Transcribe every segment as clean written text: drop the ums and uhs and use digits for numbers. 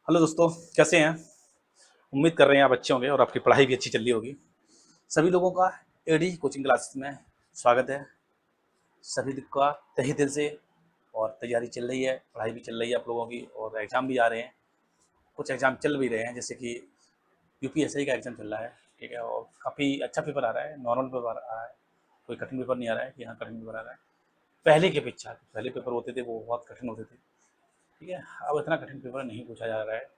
Hello दोस्तों, कैसे हैं? उम्मीद कर रहे हैं आप अच्छे होंगे और आपकी पढ़ाई भी अच्छी चल रही होगी। सभी लोगों का एडी कोचिंग क्लासेस में स्वागत है। सभी का तहे दिल से और तैयारी चल रही है, पढ़ाई भी चल रही है आप लोगों की और एग्ज़ाम भी आ रहे हैं। कुछ एग्ज़ाम चल भी रहे हैं, जैसे कि यूपीएससी का एग्ज़ाम चल रहा है, ठीक है? और काफ़ी अच्छा पेपर आ रहा है, नॉर्मल पेपर आ रहा है, कोई कठिन पेपर नहीं आ रहा है कि हाँ कठिन पेपर आ रहा है। पहले की अपेक्षा पहले पेपर होते थे वो बहुत कठिन होते थे, ठीक है? अब इतना कठिन पेपर नहीं पूछा जा रहा है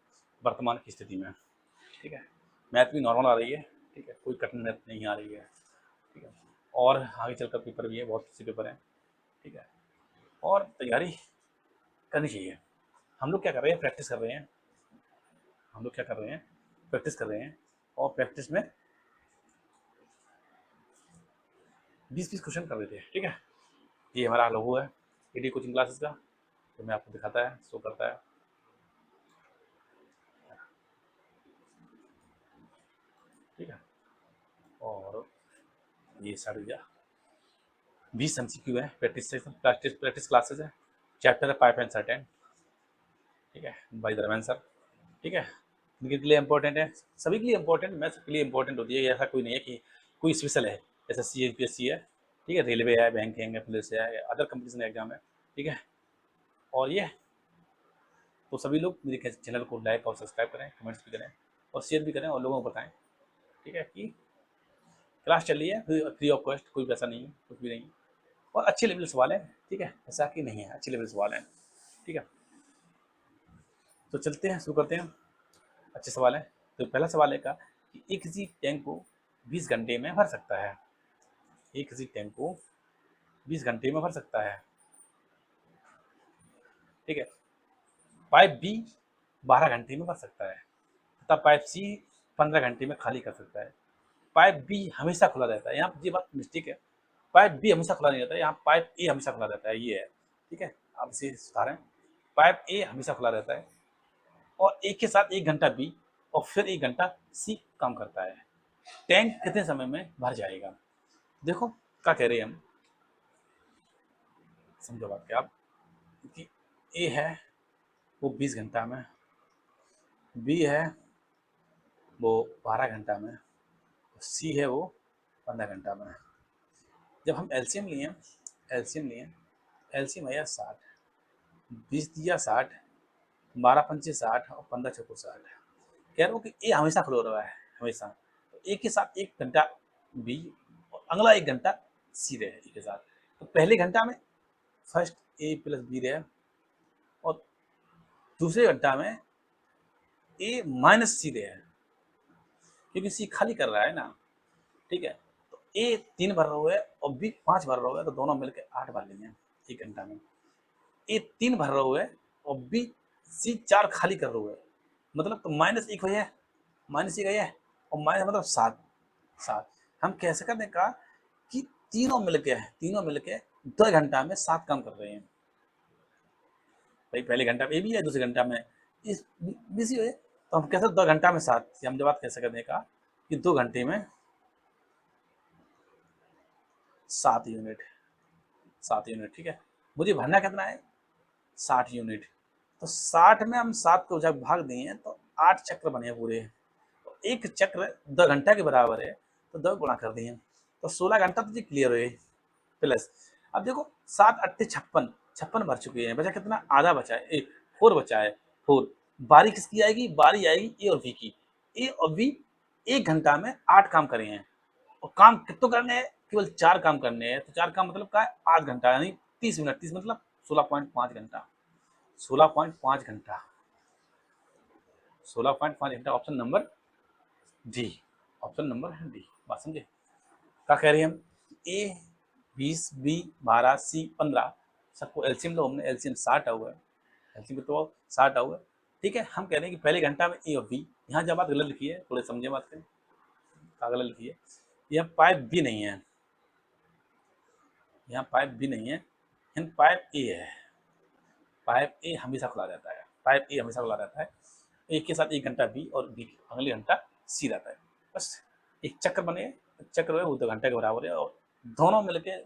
वर्तमान की स्थिति में, ठीक है? मैथ भी नॉर्मल आ रही है, ठीक है? कोई कठिन मैथ नहीं आ रही है, ठीक है? और आगे चलकर पेपर भी है, बहुत से पेपर हैं, ठीक है? और तैयारी करनी चाहिए। हम लोग क्या कर रहे हैं, प्रैक्टिस कर रहे हैं। हम लोग क्या कर रहे हैं, प्रैक्टिस कर रहे हैं। और प्रैक्टिस में 20-20 क्वेश्चन कर देते हैं, ठीक है? ये हमारा लोगो है एडी कोचिंग क्लासेस का, तो मैं आपको दिखाता है, शो करता है, ठीक है? और ये साड़ी दिया 20 MCQ है, प्रैक्टिस प्रैक्टिस प्रैक्टिस क्लासेस है। चैप्टर है पाइप एंड सर्टेन, ठीक है? बाय धर्मेंद्र सर, ठीक है? इनके लिए इंपॉर्टेंट है, सभी के लिए इंपॉर्टेंट, मैं सबके लिए इंपॉर्टेंट होती है, ऐसा कोई नहीं है कि कोई स्पेशल है। एसएससी यूपीएससी है, ठीक है? रेलवे है, बैंकिंग है, पुलिस है, अदर कंपटीशन एग्जाम है, ठीक है? और ये तो सभी लोग मेरे चैनल को लाइक और सब्सक्राइब करें, कमेंट्स भी करें और शेयर भी करें और लोगों को बताएं, ठीक है? कि क्लास चल रही है फ्री ऑफ कॉस्ट, कोई पैसा नहीं है, कुछ भी नहीं है, और अच्छे लेवल सवाल है, ठीक है? ऐसा कि नहीं है, अच्छे लेवल सवाल है, ठीक है? तो चलते हैं, शुरू करते हैं। अच्छे सवाल है। तो पहला सवाल है का कि एक किसी टैंक को 20 घंटे में भर सकता है। एक किसी टैंक को 20 घंटे में भर सकता है, ठीक है? पाइप बी 12 घंटे में भर सकता है तथा पाइप सी 15 घंटे में खाली कर सकता है। पाइप बी हमेशा खुला रहता है, यहाँ ये बात मिस्टेक है। पाइप बी हमेशा खुला नहीं रहता है, यहाँ पाइप ए हमेशा खुला रहता है, ये है, ठीक है? आप इसे सुधारें। पाइप ए हमेशा खुला रहता है और एक के साथ 1 घंटा बी और फिर 1 घंटा सी काम करता है। टैंक कितने समय में भर जाएगा? देखो क्या कह रहे हैं हम, समझो बात क्या आप, कि ए है वो 20 घंटा में, बी है वो 12 घंटा में, सी है वो 15 घंटा में। जब हम एलसीएम लिए, एलसीएम लिए, एलसीएम है 60, 20 दिया 60, 12 पंचे 60 और 15 चौको 60। कह रहा हूँ कि ए हमेशा फ्लो रहा है, हमेशा। तो ए के साथ 1 घंटा बी और अगला 1 घंटा सी रहे ए के साथ। तो पहले घंटा में फर्स्ट ए प्लस बी रहे और दूसरे घंटा में ए माइनस सी रहे, क्योंकि सी खाली कर रहा है ना, ठीक है? तो ए 3 भर रहा है और बी 5 भर रहा है, तो दोनों मिलकर 8 भर लेंगे 1 घंटा में। ए 3 भर रहा है और बी सी 4 खाली कर रहा है, मतलब तो -1 हुई है, -1 है और माइनस मतलब 7, 7। हम कैसे कर दें का कि तीनों मिलके 2 घंटा में 7 काम कर रहे हैं। भाई पहले घंटा में ए बी है, दूसरे घंटा में इस बीसी है, तो हम कैसे 2 घंटा में 7, हम जब बात कैसे करने का कि 2 घंटे में 7 यूनिट, 7 यूनिट, ठीक है? मुझे भरना कितना है, 60 यूनिट। तो 60 में हम 7 को जब भाग दिए तो 8 चक्र बने पूरे। तो एक चक्र 2 घंटा के बराबर है, तो 2 गुणा कर दिए तो 16 घंटा तो जी क्लियर हुए प्लस। अब देखो 7 8 56, 56 भर चुके हैं, बचा कितना, आधा बचा है, 4 बचा है, 4। बारी किसकी आएगी, बारी आएगी ए और बी की। ए और बी 1 घंटा में 8 काम करे हैं और काम कितने करने हैं, केवल 4 काम करने हैं। तो 4 काम मतलब क्या है, 8 घंटा, यानी 30 मिनट, 30 मतलब 16.5 घंटा, 16.5 घंटा, 16.5 घंटा। Option number D, option number है डी। बात समझे क्या कह रहे हैं हम, ए 20, बी 12, सी 15, सबको एलसीएम लो, हमने एलसीएम 60 हुआ है, एलसीएम तो 60 हुआ है, ठीक है? हम कह रहे हैं कि पहले घंटा में ए और बी, यहाँ जब बात गलत लिखी है, थोड़े समझे बात करें, क्या गलत लिखी है, यहाँ पाइप बी नहीं है, यहाँ पाइप बी नहीं है, यहाँ पाइप ए है। पाइप ए हमेशा खुला रहता है, पाइप ए हमेशा खुला रहता है। एक के साथ 1 घंटा बी और बी अगले घंटा सी रहता है, बस एक चक्र बने, चक्र है वो 2 घंटे के बराबर है और दोनों मिलके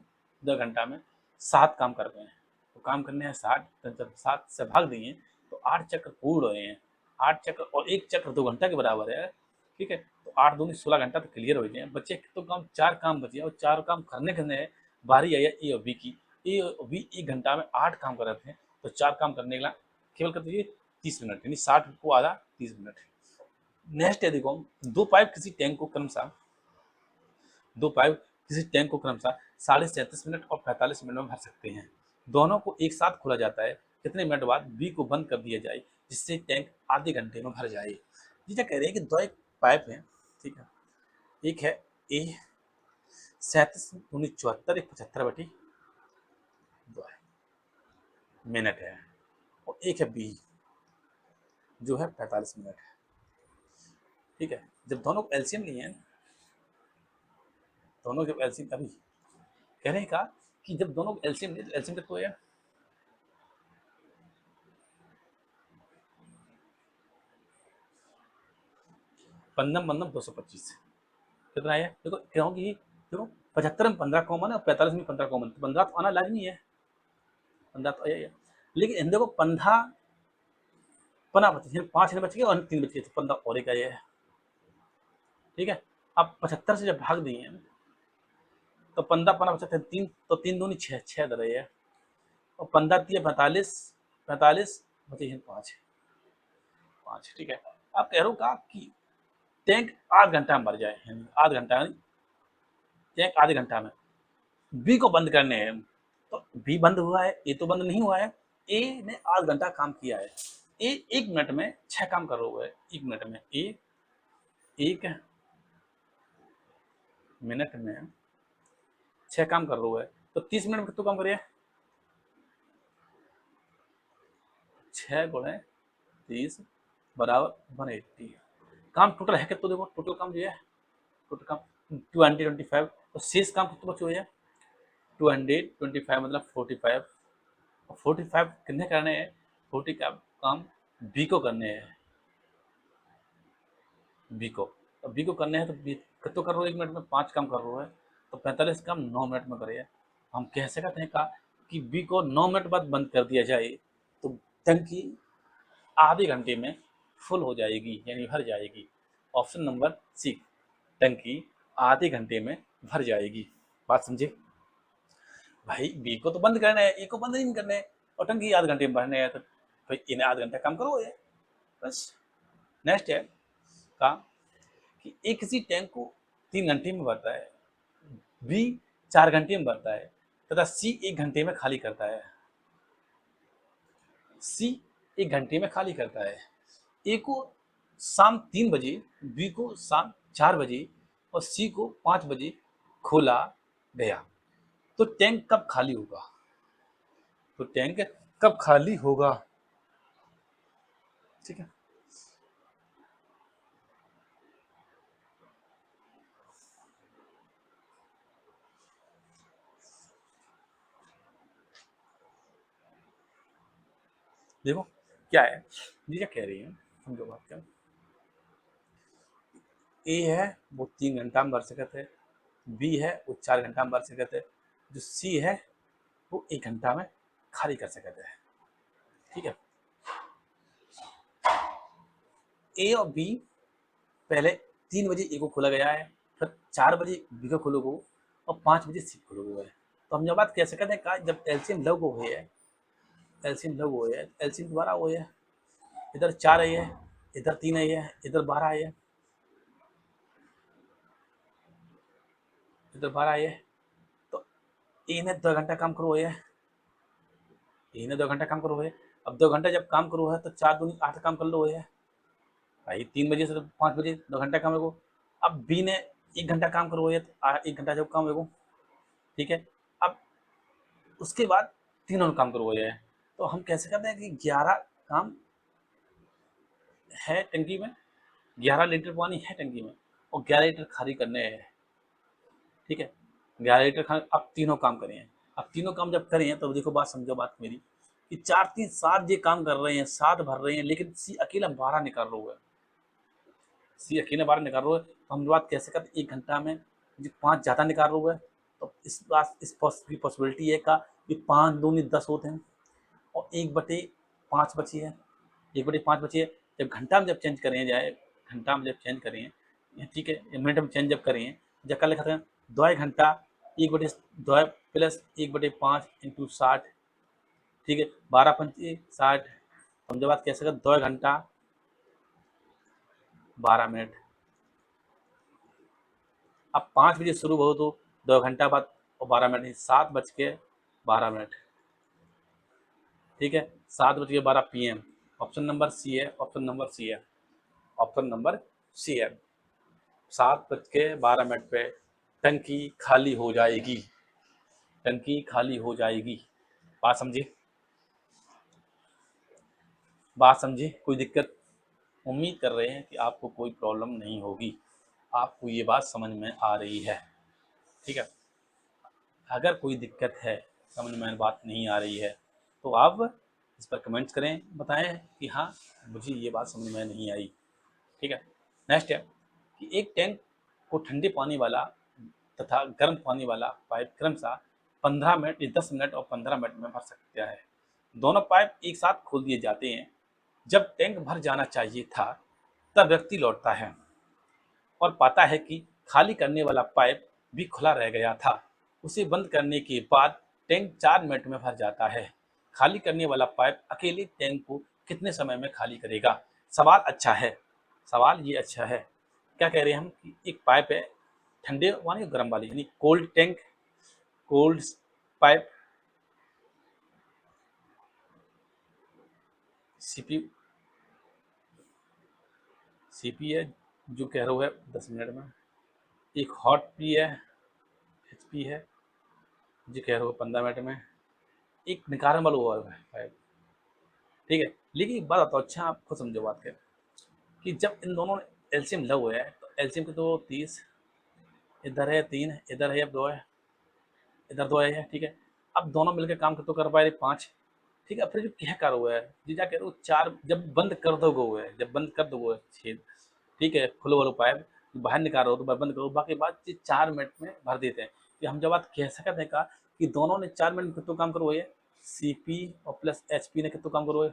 2 घंटा में 7 काम कर रहे हैं। तो काम करने हैं 60, तो जब 7 से भाग दिए तो 8 चक्र पूर्ण हुए हैं, 8 चक्र और 1 चक्र 2 घंटा के बराबर है, ठीक है। तो 8 दूनी 16 घंटा तो क्लियर हो गए। बच्चे तो काम 4 काम बचे और 4 काम करने बारी आई है ए और बी की। ए और बी 1 घंटा में 8 काम कर रहे थे, तो 4 काम करने के लिए केवल कर दीजिए 30 मिनट, यानी 60 को आधा 30 मिनट। नेक्स्ट है देखो, दो पाइप किसी टैंक को क्रमशः 37.5 मिनट और 45 मिनट में भर सकते हैं। दोनों को एक साथ खोला जाता है, कितने मिनट बाद बी को बंद कर दिया जाए जिससे टैंक आधे घंटे में भर जाए। ये क्या कह रहे हैं कि दो एक पाइप है, ठीक है। एक है ए 37 × 74 = 75 मिनट है, और एक है बी जो है 45 मिनट है, ठीक है। जब दोनों को एलसीएम लिए हैं, दोनों के एलसीएम अभी कह रहे हैं का कि जब दोनों को एलसीएम लिए तो एलसीएम कितना है, 225 कितना है। देखो क्योंकि देखो 75 में 15 कॉमन है और 45 में 15 कॉमन, तो 15 तो आना लाजमी है, 15 तो आया। लेकिन देखो 15 बचे, 5 बच गए और 3 बच गए, तो 15 और एक आया है, ठीक है। अब 75 से जब भाग दिए तो 15 बचा थे 3, तो 3 दूनी 6 6 दे रही है, और 15 दिए 45 45 बचे हैं 5 5, ठीक है। अब कह रहा हूँ का कि टैंक आध घंटा में भर जाए, आध घंटा, टैंक आधे घंटा में बी को बंद करने हैं। तो बी बंद हुआ है, ए तो बंद नहीं हुआ है। ए ने आध घंटा काम किया है, ए 1 मिनट में 6 काम कर रहा है। 1 मिनट में ए 1 मिनट में 6 काम कर रहा है, तो 30 मिनट में कितना काम करिए, 6 × 30 = 180। काम टोटल है कितना, देखो टोटल काम जो है, टोटल काम 225, तो शेष काम कितना बचा है 225 मतलब 45, और 45 कितने करने हैं, 40 का काम बी को करने हैं, बी को, तो बी को करने हैं, तो बी कितना कर रहा है 1 मिनट में 5 काम कर रहा है, तो 45 काम 9 मिनट में करिए। हम कह सकते हैं का कि बी को 9 मिनट बाद बंद कर दिया जाए तो टंकी आधे घंटे में फुल हो जाएगी, यानी भर जाएगी। ऑप्शन नंबर सी, टंकी आधे घंटे में भर जाएगी। बात समझे भाई, बी को तो बंद करना है, ए को बंद नहीं करना है, और टंकी आधे घंटे में भरने है, तो भाई इन्हें आधा घंटा काम करो ये बस। नेक्स्ट है का कि ए किसी टैंक को 3 घंटे में भरता है, बी 4 घंटे में भरता है, तथा सी 1 घंटे में खाली करता है। सी 1 घंटे में खाली करता है। ए को शाम 3 बजे, बी को शाम 4 बजे और सी को 5 बजे खोला गया, तो टैंक कब खाली होगा, तो टैंक कब खाली होगा, ठीक है। देखो क्या है, ये क्या कह रही है, समझो बात क्या। ए है वो 3 घंटा में भर सकते हैं, बी है वो 4 घंटा में भर सकते हैं, जो सी है वो 1 घंटा में खाली कर सकते हैं, ठीक है। ए और बी पहले 3 बजे ए को खोला गया है, फिर 4 बजे बी को खोलोगे और 5 बजे सी खोलोगे। तो हम जब बात कह सकते हैं का जब एलसीएम लग हुए है, एलसीएम लग हुए है, एलसीएम दोबारा हुए है, इधर 4 आई है, इधर 3 आई है, इधर 12 आई है, इधर 12 आई है, तो ए ने 2 घंटा काम करो है, ए ने 2 घंटा काम करो है। अब 2 घंटा जब काम करो है तो 4 दूनी 8 काम कर लो है भाई, 3 बजे से तो 5 बजे 2 घंटा काम है। अब बी ने 1 घंटा काम करो है, तो 1 घंटा जब काम है, ठीक है। अब उसके बाद तीनों काम करो है, तो हम कैसे कहते हैं कि 11 काम है टंकी में, 11 लीटर पानी है टंकी में, और 11 लीटर खाली करने हैं, ठीक है। 11 लीटर खाली, अब तीनों काम करें, अब तीनों काम जब करें तो देखो बात समझो बात मेरी, कि 4 3 7 ये काम कर रहे हैं, 7 भर रहे हैं, लेकिन सी अकेला 12 निकाल रहा है, सी अकेले 12 निकाल रहा है, तो हम बात कैसे करते 1 घंटा में 5 ज़्यादा निकाल रहा है, तो इस बात इस पॉसिबिलिटी है का कि 5 दूनी 10 होते हैं, और 1/5 बची है, 1/5 बची है, जब घंटा में जब चेंज करें जाए, घंटा में जब चेंज करें, ठीक है, मिनट में चेंज जब करें, जब कल लिखा था 2 घंटा 1/2 प्लस 1/5 इंटू 60, ठीक है, 12 पंचे 60, हम जब बात कह सकते 2 घंटा 12 मिनट। अब 5 बजे शुरू हो तो 2 घंटा बाद और 12 मिनट, 7:12। ठीक है, 7:12 PM। ऑप्शन नंबर सी है, ऑप्शन नंबर सी है, ऑप्शन नंबर सी है। 7:12 पे टंकी खाली हो जाएगी, टंकी खाली हो जाएगी। बात समझी, बात समझी, कोई दिक्कत? उम्मीद कर रहे हैं कि आपको कोई प्रॉब्लम नहीं होगी, आपको ये बात समझ में आ रही है। ठीक है, अगर कोई दिक्कत है, समझ में बात नहीं आ रही है, तो आप इस पर कमेंट्स करें, बताएं कि हाँ मुझे ये बात समझ में नहीं आई। ठीक है, नेक्स्ट है कि एक टैंक को ठंडे पानी वाला तथा गर्म पानी वाला पाइप क्रमशः 15 मिनट, 10 मिनट और 15 मिनट में भर सकता है। दोनों पाइप एक साथ खोल दिए जाते हैं। जब टैंक भर जाना चाहिए था, तब व्यक्ति लौटता है और पाता है कि खाली करने वाला पाइप भी खुला रह गया था। उसे बंद करने के बाद टैंक 4 मिनट में भर जाता है। खाली करने वाला पाइप अकेले टैंक को कितने समय में खाली करेगा? सवाल अच्छा है, सवाल ये अच्छा है। क्या कह रहे हैं हम कि एक पाइप है, ठंडे वाली और गर्म वाली, यानी cold tank, cold pipe, CP CP है जो कह रहा है 10 मिनट में। एक हॉट पी है, एचपी है जो कह रहा है 15 मिनट में। एक निकालने वाला हुआ है, ठीक है। लेकिन एक बात बताओ, अच्छा आप खुद समझो बात कर कि जब इन दोनों एलसीएम लव हुआ है तो एलसीएम के तो 30, इधर है 3, इधर है अब 2 है, इधर 2 है, ठीक है। अब दोनों मिलकर काम तो कर पाए 5, ठीक है। फिर जो कह कर हुआ है जीजा कह रहे हो 4, जब बंद कर दोगे हुआ है, जब बंद कर दोगे छेद, ठीक है, खुलो वालो पाइप बाहर निकाल रहे हो तो बंद करो, बाकी बात 4 मिनट में भर देते हैं। कि हम जब बात कह सकते हैं का कि दोनों ने 4 मिनट में कितना काम करो है, सीपी और प्लस एचपी ने कितना काम करो है,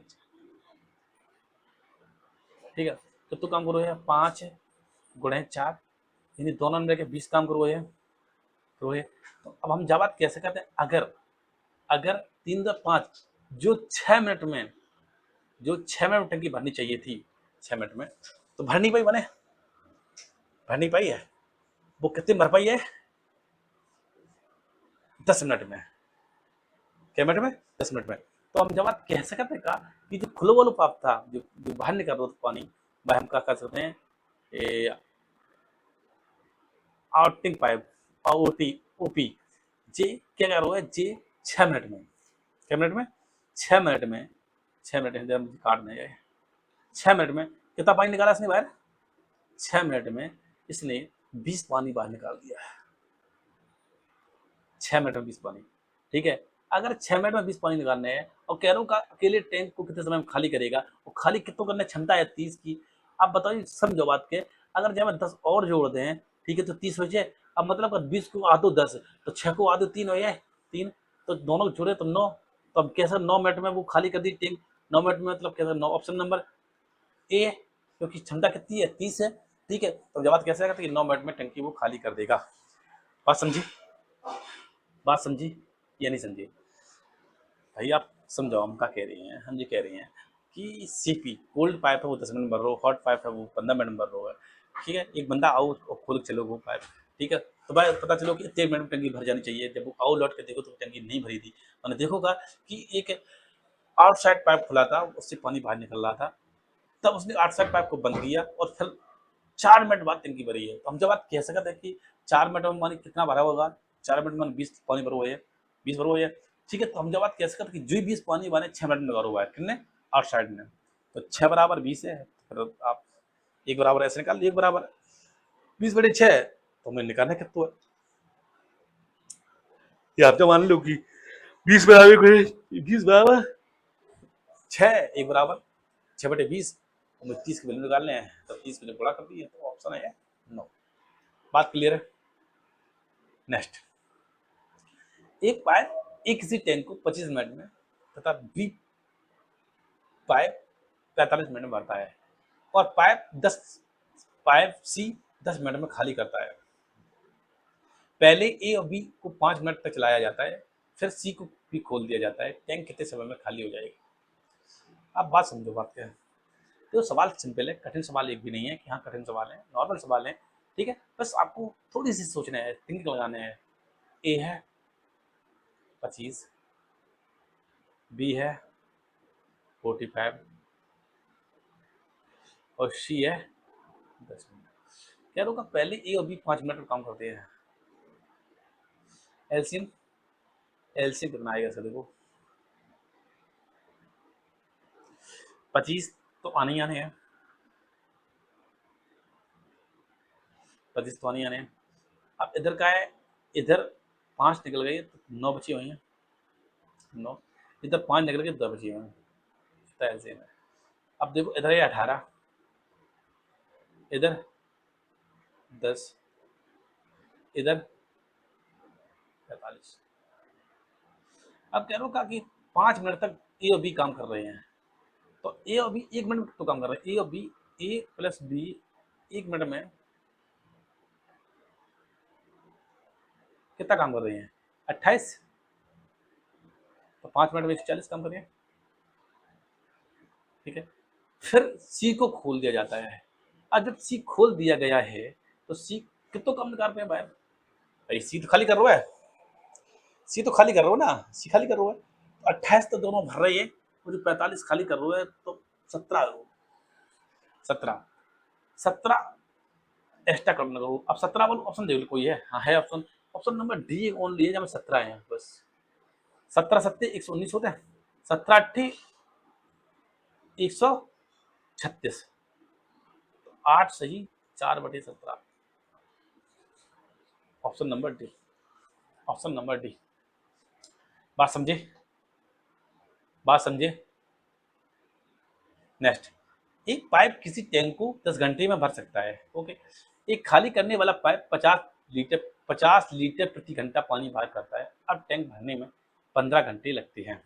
ठीक है, कितना काम करो है 5 गुणे 4, यानी दोनों ने 20 काम करो है, तो है। तो अब हम जब बात कह सकते हैं अगर अगर 3-5 जो 6 मिनट में, जो 6 मिनट में टंकी भरनी चाहिए थी 6 मिनट में, तो भर नहीं पाई, बने भर नहीं पाई है, वो कितने भर पाई है 10 मिनट में, क्या मिनट में 10 मिनट में। तो हम जब बात कह सकते हैं का कि जो खुलो वालो पाप था, जो जो बाहर निकल रहा था पानी, वह हम क्या कर सकते हैं, आउटिंग पाइप, ओटी, ओपी, जे क्या कर रहा है, जे 6 मिनट में, क्या मिनट में 6 मिनट में, 6 मिनट में मुझे काटना है, 6 मिनट में कितना पानी निकाला इसने बाहर, 6 मिनट में इसने 20 पानी बाहर निकाल दिया है, 6 मिनट में 20 पानी, ठीक है। अगर 6 मिनट में 20 पानी निकालने हैं और कह रहा हूँ का अकेले टैंक को कितने समय में खाली करेगा, और खाली कितों करने क्षमता है 30 की। आप बताइए, समझो बात के, अगर जब 10 और जोड़ दें, ठीक है, तो 30 हो जाए। अब मतलब 20 को आधो 10, तो 6 को आधो 3 हो जाए, 3, तो दोनों जोड़े तो 9, तो अब कैसे 9 मिनट में वो खाली कर दी टैंक, 9 मिनट में, मतलब कैसे 9, ऑप्शन नंबर ए, क्योंकि क्षमता कितनी है 30 है, ठीक है। तो जवाब कैसे आएगा कि 9 मिनट में टंकी वो खाली कर देगा। बात समझी, बात समझी या नहीं समझी भाई? आप समझाओ, हम क्या कह रहे हैं, हम ये कह रहे हैं कि सीपी कोल्ड पाइप है वो 10 मिनट में भर रहा हो, हॉट पाइप है वो 15 मिनट में भर रहा है, ठीक है। एक बंदा आओ और खोल चलो वो पाइप, ठीक है, तो भाई पता चलो कि 3 मिनट में टंकी भर जानी चाहिए, जब वो आओ लौट के देखो तो टंकी नहीं भरी थी, मैंने देखोगा कि एक आउटसाइड पाइप खुला था, उससे पानी बाहर निकल रहा था, तब उसने आउटसाइड पाइप को बंद किया और फिर 4 मिनट बाद टंकी भरी है। तो हम जब बात कह सकते हैं कि 4 मिनट में पानी कितना भरा होगा, 4 मिनट में 20 पानी भरा हुआ है, 20 भरा हुआ है, ठीक है। तो हम जब बात कह सकते हैं कि जो 20 पानी मैंने 6 मिनट में भरा हुआ है, कितने आउटसाइड में, तो 6 बराबर 20 है, फिर आप एक बराबर ऐसे निकाल, एक बराबर 20/6, तो हमें निकालना कितना है, ये आप तो मान लो कि 20 बराबर 6, 1 बराबर 6/20, हमें 30 की वैल्यू निकालने हैं, तो 30 को गुणा कर दिए, तो ऑप्शन है 9। बात क्लियर है? नेक्स्ट, एक पाइप एक किसी टैंक को 25 मिनट में तथा बी पाइप 45 मिनट में भरता है। और पाइप सी 10 मिनट में खाली करता है। पहले ए और बी को 5 मिनट तक चलाया जाता है, फिर सी को भी खोल दिया जाता है। टैंक कितने समय में खाली हो जाएगी? आप बात समझो, बात क्या है। तो सवाल सिंपल है, कठिन सवाल एक भी नहीं है कि हाँ कठिन सवाल है, नॉर्मल सवाल है, ठीक है। बस आपको थोड़ी सी सोचना है, थिंकिंग लगाना है। ए है 25, बी है 45 और सी है 10 मिनट। क्या होगा, पहले ए और बी 5 मिनट में काम करते हैं। एलसीएम एलसीएम कितना आएगा सर? देखो 25 तो आने ही आने हैं, 25 तो आने ही आने हैं। अब इधर का है, इधर 5 निकल गए तो 9 बची हुई हैं, 9। इधर 5 निकल गए 2 बची हुई हैं, एलसीएम है। अब देखो इधर है 18, इधर 10, इधर 45। अब कह रहा कि 5 मिनट तक ए और बी काम कर रहे हैं, तो ए और बी 1 मिनट में तो काम कर रहे हैं। ए और बी, ए प्लस बी 1 मिनट में कितना काम कर रहे हैं? 28। तो 5 मिनट में 140 काम करिए, ठीक है। फिर सी को खोल दिया जाता है। अब जब सी खोल दिया गया है तो सी कितना काम निकाल रहे हैं बाहर? भाई सी तो खाली कर रहा है, सी तो खाली कर रहा हो ना, सी खाली कर रहा है। 28 तो दोनों भर रही है, वो जो 45 खाली कर रहा है, तो 17, 17, 17 एक्स्ट्रा करने को। अब 17 वाला ऑप्शन देख लो, कोई है? हाँ है option, option number D only है जब 17 है बस। 17 सत्ते 119 होते हैं, 17 अट्ठी 136, 8 सही 4/17। Option number D, option number D. बात समझे, बात समझे। नेक्स्ट, एक पाइप किसी टैंक को 10 घंटे में भर सकता है, ओके। एक खाली करने वाला पाइप 50 लीटर प्रति घंटा पानी बाहर करता है। अब टैंक भरने में 15 घंटे लगते हैं,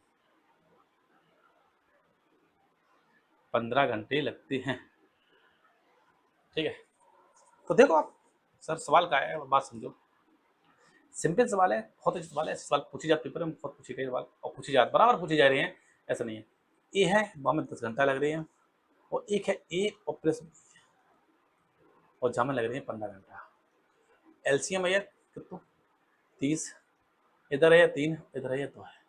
15 घंटे लगते हैं, ठीक है। तो देखो आप, सर सवाल का है, बात समझो। सिंपल सवाल है, बहुत अच्छे सवाल है। ऐसे सवाल पूछे जाते पेपर में, बहुत पूछे गए सवाल और पूछे जाते, बराबर पूछे जा रहे हैं, ऐसा नहीं है। ए है, वहाँ में 10 घंटा लग रहे हैं, और एक है ए और प्लस बी, और जहाँ में लग रहे हैं 15 घंटा। एलसीएम है कितना? 30, इधर है 3, इधर है 2 है,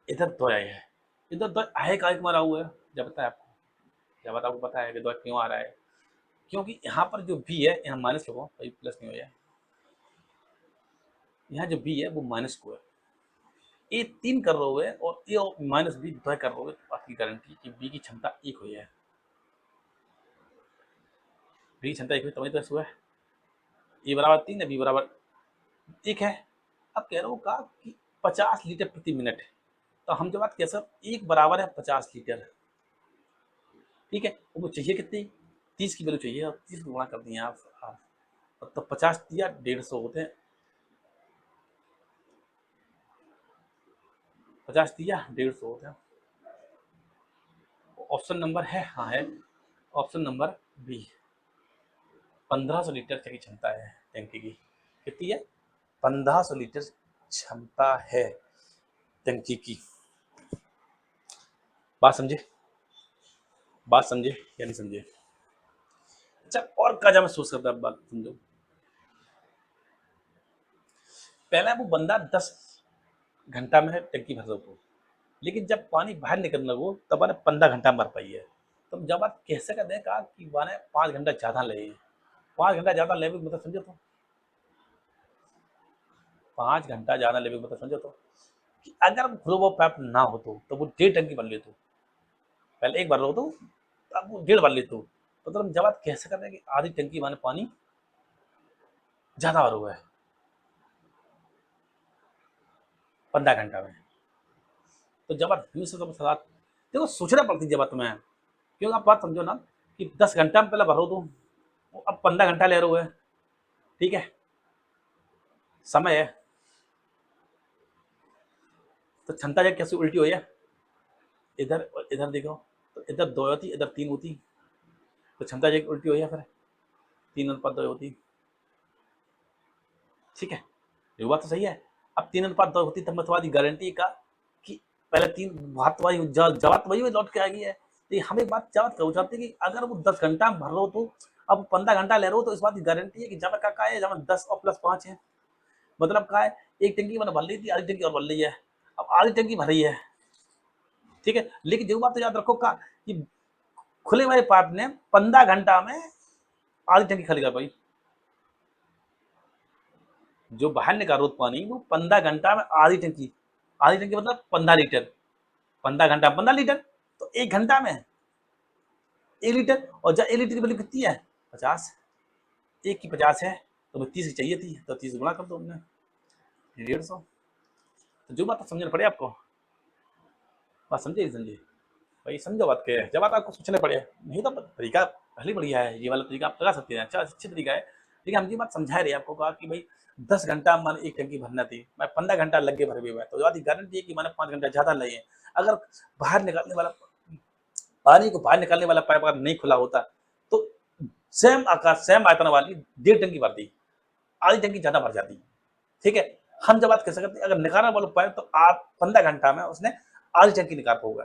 इधर 2 आए है, इधर 2 आए का एक मारा हुआ है। जब पता है आपको, जब आपको पता है कि 2 क्यों आ रहा है? क्योंकि यहाँ पर जो बी है, यहाँ माइनस लगो, प्लस नहीं हो जाए। यहाँ जो बी है वो माइनस को है, ए 3 कर रहे हो और ए और माइनस बी 2 कर रहे हो, तो आपकी गारंटी कि बी की क्षमता 1 हुई है। बी की क्षमता 1 हुई तभी तो ऐसा हुआ है। ए बराबर 3 है, बी बराबर 1 है। अब कह रहे हो का कि 50 लीटर प्रति मिनट, तो हम जब बात कह सर 1 बराबर है 50 लीटर, ठीक है। वो चाहिए कितनी? 30 की वैल्यू चाहिए, और 30 को गुणा कर दिए आप, तो 50 दिया 150 होते हैं, 50 दिया 150 होते हैं। ऑप्शन नंबर है, हाँ है, ऑप्शन नंबर बी। 1500 लीटर की क्षमता है टंकी की। कितनी है? 1500 लीटर क्षमता है टंकी की। बात समझे, बात समझे या नहीं समझे? अच्छा, और क्या महसूस करता है, बात समझो। पहला वो बंदा 10 घंटा में टंकी भर दो, लेकिन जब पानी बाहर निकलने लगो तब मैंने 15 घंटा मर पाई है। तो जब आप कैसे कर दें कहा कि मैंने 5 घंटा ज़्यादा ले, 5 घंटा ज़्यादा लेवे मतलब समझो तो, 5 घंटा ज़्यादा लेवे मतलब समझो तो, कि अगर खुद वो पैप ना हो तो वो 1.5 टंकी भर लेते, पहले एक बार लो तो अब वो 1.5 बार लेते। मतलब जब आप कैसे कर रहे हैं कि आधी टंकी माने पानी ज़्यादा भर हुआ है 15 घंटा में। तो जब आप से तो साथ देखो सोचना पड़ती जब तुम्हें, क्योंकि आप बात समझो ना कि 10 घंटा में पहले भरो तुम, अब 15 घंटा ले रहे हो, ठीक है, समय है। तो क्षमता जब कैसे उल्टी हो है, इधर इधर देखो, तो इधर 2 होती, इधर 3 होती, तो क्षमता एक उल्टी हो, या फिर 3:2 होती। ठीक है, ये बात तो सही है। अब 3:2 होती तब मैं तुम्हारी गारंटी का कि पहले 3 बात तुम्हारी जवाब तो वही लौट के आ गई है। तो हम एक बात जवाब कहना चाहते हैं कि अगर वो 10 घंटा भर रहे हो तो अब 15 घंटा ले रहे हो, तो इस बात की गारंटी है कि जमा का है, जमा 10 और प्लस 5 है, मतलब का है एक टंकी मैंने भर ली थी, आधी टंकी और भर ली है, अब आधी टंकी भरी है। ठीक है, लेकिन जो बात तो याद रखो का कि खुले हुए पाइप ने 15 घंटा में आधी टंकी खाली कर पाई। जो बाहर निकाल रहा पानी वो 15 घंटा में आधी टंकी, आधी टंकी मतलब 15 लीटर, 15 घंटा 15 लीटर, तो 1 घंटा में 1 लीटर। और जब 1 लीटर की वैल्यू कितनी है 50, एक की 50 है, तो 30 की चाहिए थी, तो 30 गुणा कर दो हमने 150। तो जो बात समझना पड़े आपको, बात समझे समझिए भाई, समझो बात क्या है, जब बात आपको सोचने पड़े, नहीं तो तरीका पहले बढ़िया है, ये वाला तरीका आप लगा सकते हैं, अच्छा अच्छी तरीका है। लेकिन हम ये बात समझा रहे हैं आपको, कहा कि भाई 10 घंटा मान एक टंकी भरना थी, मैं 15 घंटा लग गए भरे हुए में, तो बात गारंटी है कि मैंने 5 घंटा ज्यादा लगे। अगर बाहर निकालने वाला पानी को बाहर निकालने वाला पाइप अगर नहीं खुला होता तो सेम आकार सेम आयतन वाली 1.5 टंकी भरती, आधी टंकी ज्यादा भर जाती। ठीक है, हम जब बात कर सकते हैं अगर निकालने वाला पाइप तो आप 15 घंटा में उसने आधी टंकी निकाल पाओगे,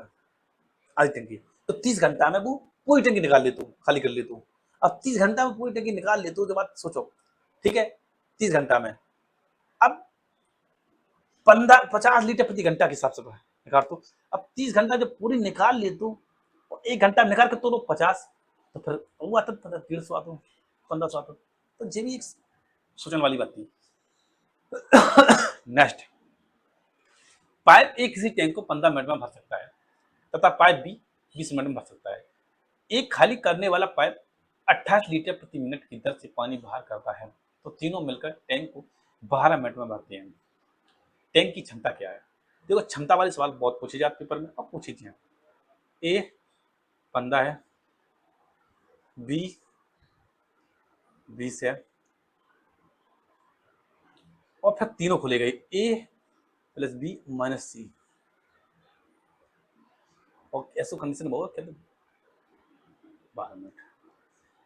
आधी टंकी, तो 30 घंटा में वो पूरी टंकी निकाल लेते हो, खाली कर लेते हो। अब 30 घंटा में पूरी टंकी निकाल लेते हो, जब बात सोचो, ठीक है, 30 घंटा में अब 50 लीटर प्रति घंटा के हिसाब से निकाल तो, अब 30 घंटा जब पूरी निकाल ले तो 1 घंटा निकाल के तो 50, तो फिर वो आता 150 आता 1500 आता, तो ये भी एक सोचने वाली बात थी। नेक्स्ट, पाइप एक किसी टैंक को 15 मिनट में भर सकता है तथा पाइप भी 20 मिनट में भर सकता है। एक खाली करने वाला पाइप 28 लीटर प्रति मिनट की दर से पानी बाहर करता है, तो तीनों मिलकर टैंक को 12 मिनट में भरते हैं। टैंक की क्षमता क्या है? देखो, क्षमता वाले सवाल बहुत पूछे जाते पेपर में, अब पूछे जाए। ए 15 है, बी 20 है, और फिर तीनों खुले गए, ए प्लस बी माइनस सी, और ऐसा कंडीशन में होगा क्या 12 मिनट।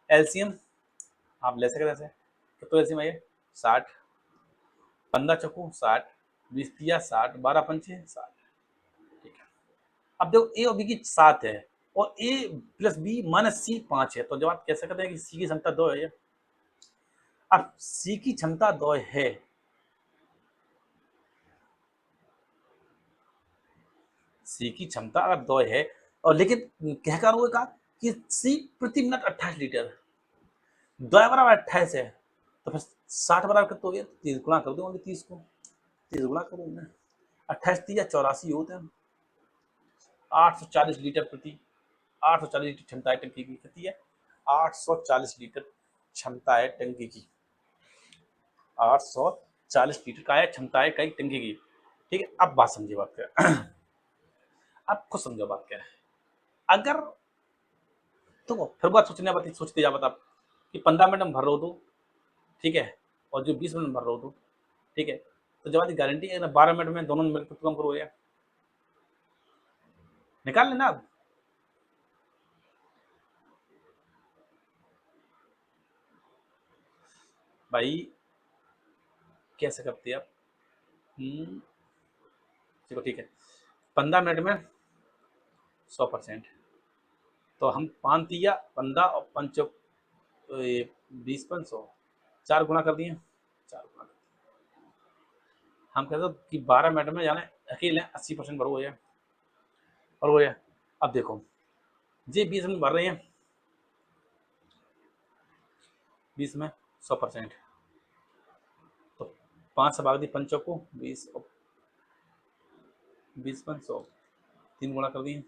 एलसीएम आप ले सकते हैं, तो एलसीएम है 60, 15 चौको 60, 20 60, 12 पंचे 60। ठीक है, अब देखो ए और बी की 7 है, और ए प्लस बी माइनस सी 5 है, तो जब आप कह सकते हैं कि सी की क्षमता 2 है। अब सी की क्षमता 2 है, सी की क्षमता अगर 2 है, और लेकिन कहकर हुए कहा कि सी प्रति मिनट 28 लीटर, 2 बराबर 28 है, तो फिर 60 बराबर कितना हो गया, 30 गुणा कर दो 30 को, 30 गुणा करो ना, 28 × 3 = 84 होते हैं, 840 लीटर प्रति, 840 लीटर क्षमता है टंकी की, कितनी है 840 लीटर क्षमता है टंकी की, 840 लीटर का है क्षमता है कई टंकी की। ठीक है, अब बात समझिए, बात क्या है। अब खुद समझो बात क्या है, अगर तो फिर बात सोचते जा बता कि 15 मिनट में भर रहे हो तो, ठीक है, और जो 20 मिनट में भर रहे हो तो, ठीक है, तो जब गारंटी है ना 12 मिनट में दोनों मिनट कम करो, या निकाल लेना अब। भाई कैसे करते हैं आप, चलो ठीक है, 15 मिनट में 100%, तो हम 5×3 = 15 और 5 20 × 100, 4 गुणा कर दिए, 4 गुणा कर दिए। हम कहते हैं कि 12 मिनट में जाने अकेले 80% भर हो गया, और हो गया। अब देखो ये 20 मिनट भर रहे हैं, 20 में 100%, तो 5 से भाग दी 5 को 20, 20 × 100, 3 गुणा कर दिए,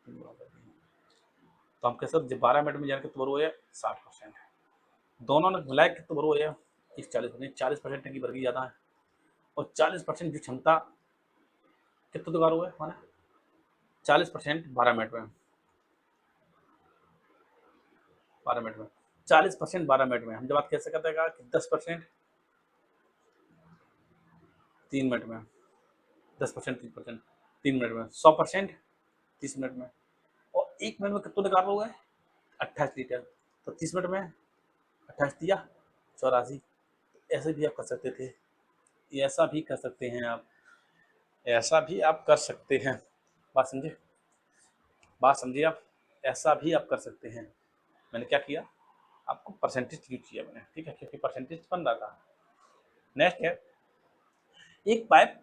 3 गुणा कर दिए, तो हम कह सकते 12 मिनट में जाने कितना भर हो गया 60%, दोनों ने मिलाया कितना भर हो गया 40%, 40% टंकी भर गई ज़्यादा है, और 40% जो क्षमता कितना दुबार हुआ है माना 40% 12 मिनट में, 12 मिनट में 40% 12 मिनट में, हम जब बात कैसे करते हैं कि 10% 3 मिनट में, 10% 3% 3 मिनट में, 100% 30 मिनट में, और 1 मिनट में कितना निकाल रहा है 28 लीटर, तो 30 मिनट में 28 दिया 84। ऐसे भी आप कर सकते थे, ऐसा भी कर सकते हैं आप, ऐसा भी आप कर सकते हैं। बात समझे, बात समझिए आप, ऐसा भी आप कर सकते हैं। मैंने क्या किया, आपको परसेंटेज यूज किया मैंने, ठीक है, क्योंकि परसेंटेज बन रहा था। नेक्स्ट है, एक पाइप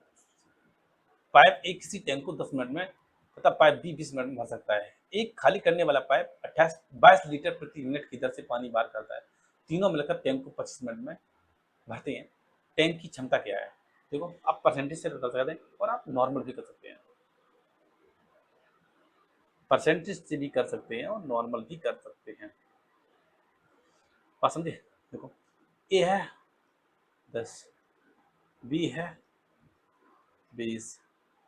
पाइप एक किसी टैंक को 10 मिनट में तथा पाइप बी 20 मिनट में भर सकता है। एक खाली करने वाला पाइप 22 लीटर प्रति मिनट की दर से पानी बाहर करता है। तीनों मिलकर टैंक को 25 मिनट में भरते हैं। टैंक की क्षमता क्या है? देखो, आप परसेंटेज से बता सकते हैं और आप नॉर्मल भी कर सकते हैं, परसेंटेज से भी कर सकते हैं और नॉर्मल भी कर सकते हैं। बात समझे? देखो, ए है 10, बी है 20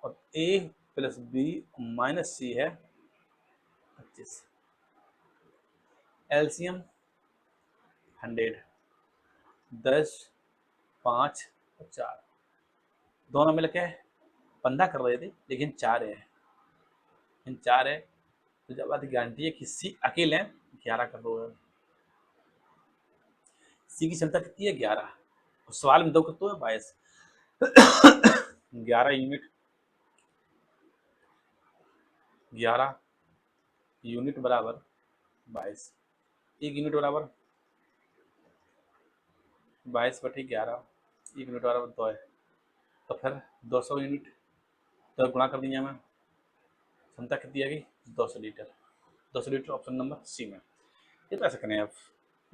और ए प्लस बी माइनस सी है 25। एलसीएम 100, 10, 5 और 4 दोनों मिलके 15 कर रहे थे, लेकिन 4 है, इन 4 है, तो जब बात गारंटी है कि सी अकेले 11 कर दो। सी की क्षमता कितनी है 11, और सवाल में दो कितना है 22। 11 यूनिट, 11 यूनिट बराबर 22, 1 यूनिट बराबर 22/11, 1 यूनिट बराबर 2 है, तो फिर 200 यूनिट, तो गुणा कर दिया मैं, क्षमता कितनी आ गई 200 litre. 200 litre option number C में। ये तो ऐसे करें आप,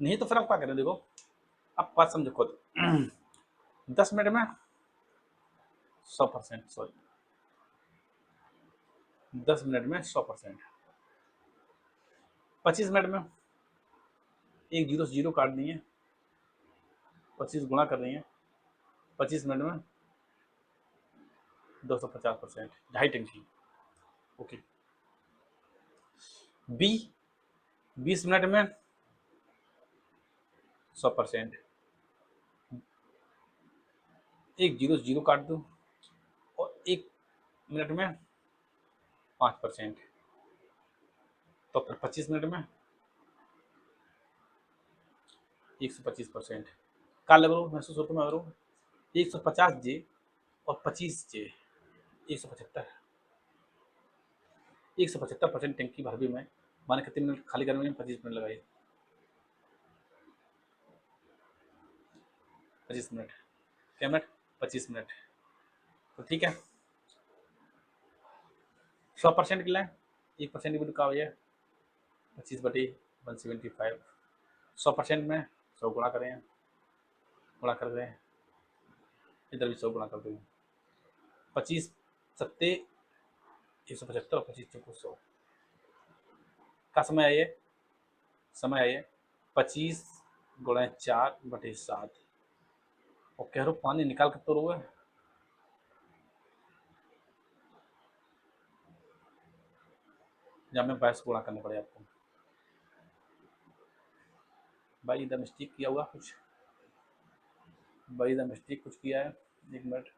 नहीं तो फिर आप क्या करें, देखो आप बात समझो खुद। 10 मिनट में 100%, सॉरी 10 मिनट में 100%, 25 मिनट में एक जीरो से जीरो काट दिए, 25 गुणा कर दिए, 25 मिनट में 250%, 2.5 टंकी। ओके, बी 20 मिनट में 100%, एक जीरो से जीरो काट दो और 1 मिनट में 5%, तो फिर 25 मिनट में 125%। का लग रहा महसूस होता मैं करूँ 150 जे और 25 जे, 175, 175% टंकी भर भी मैं, मैंने कितने मिनट खाली करने में 25 मिनट लगाए, 25 मिनट, क्या मिनट 25 मिनट, तो ठीक है। 100% के लिए 1% की का हो जाए 25/175, 100% में 100 गुणा करें, गुणा कर दें, इधर भी 100 गुणा कर दें, 25 सत्ते 175 और 25 चौको 100 का समय आइए, समय आइए 25 गुणा 4/7, और कह रो पानी निकाल कर तो रोए, जब में 22 गुणा करने पड़े आपको। भाई इधर मिस्टेक किया हुआ कुछ, भाई इधर मिस्टेक कुछ किया है, 1 मिनट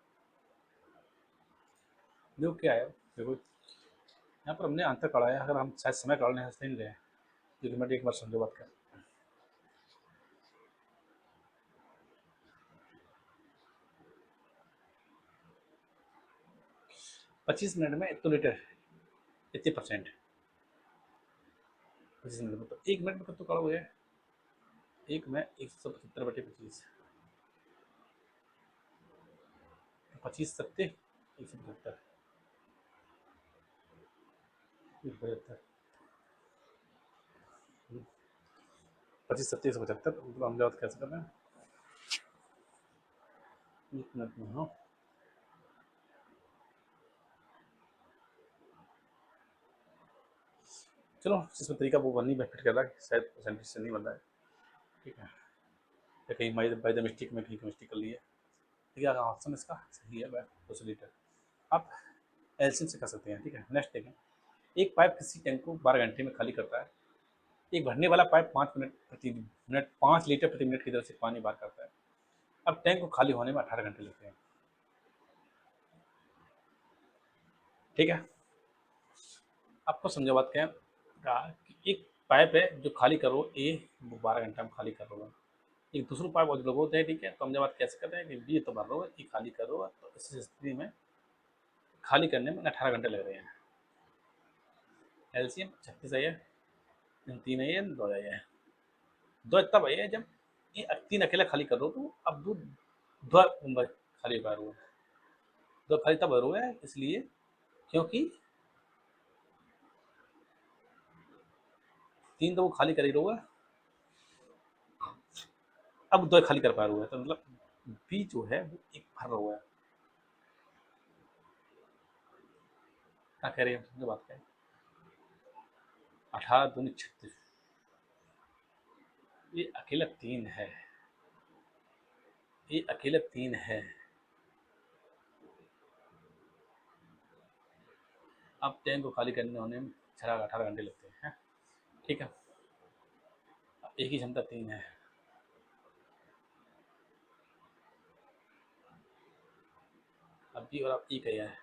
देखो क्या है। देखो यहाँ पर हमने अंतर काढ़ा है, अगर हम शायद समय काढ़ने से नहीं रहे, एक मिनट एक बार समझो बात कर। पच्चीस मिनट में इतने लीटर, इतने परसेंट, 25 मिनट में, तो 1 मिनट में कितना काढ़ा हुआ है, एक में 175/25, 25 सत्ते 175, 25 सत्ते 175, मतलब हम जवाब कैसे कर रहे हैं 1 मिनट में। हाँ चलो, जिसमें तरीका वो बन नहीं फिट कर रहा है, शायद परसेंटेज से नहीं बन रहा है, ठीक है, या कहीं बाई द मिस्टेक में कहीं मिस्टेक कर ली है। ठीक है, ऑप्शन इसका सही है, 200 लीटर आप एलसीएम से कर सकते हैं। ठीक है, नेक्स्ट देखें, एक पाइप किसी टैंक को 12 घंटे में खाली करता है। एक भरने वाला पाइप 5 लीटर प्रति मिनट की दर से पानी बाहर करता है। अब टैंक को खाली होने में 18 घंटे लगते हैं। ठीक है, आपको समझा बात क्या है, कहा कि एक पाइप है जो खाली करो ए, वो 12 घंटा में खाली कर रहा है। एक दूसरा पाइप और लोगों होते हैं, ठीक है। तो हम जब बात कैसे करते हैं कि बी तो भर रहा है, ए खाली करो, तो इस स्थिति में खाली करने में 18 घंटे लग रहे हैं। एलसीएम 36 है, 3 है, 2 है। 2 तब है जब ये 3 अकेला खाली कर रहा हो, तो अब दो 2 खाली कर रहा हूँ। 2 खाली तब हो रहा है इसलिए क्योंकि 3 तो वो खाली कर ही रहा है, अब 2 खाली कर पा रहा है, तो मतलब बी जो है वो एक भर रहा है। क्या कह रहे हैं, समझो बात क्या है। 18 दूनी 36, ये अकेला 3 है, ये अकेला 3 है। अब टैंक को खाली करने होने में 18 घंटे लगते हैं, ठीक है। एक ही क्षमता 3 है। अब बी और अब ई का है।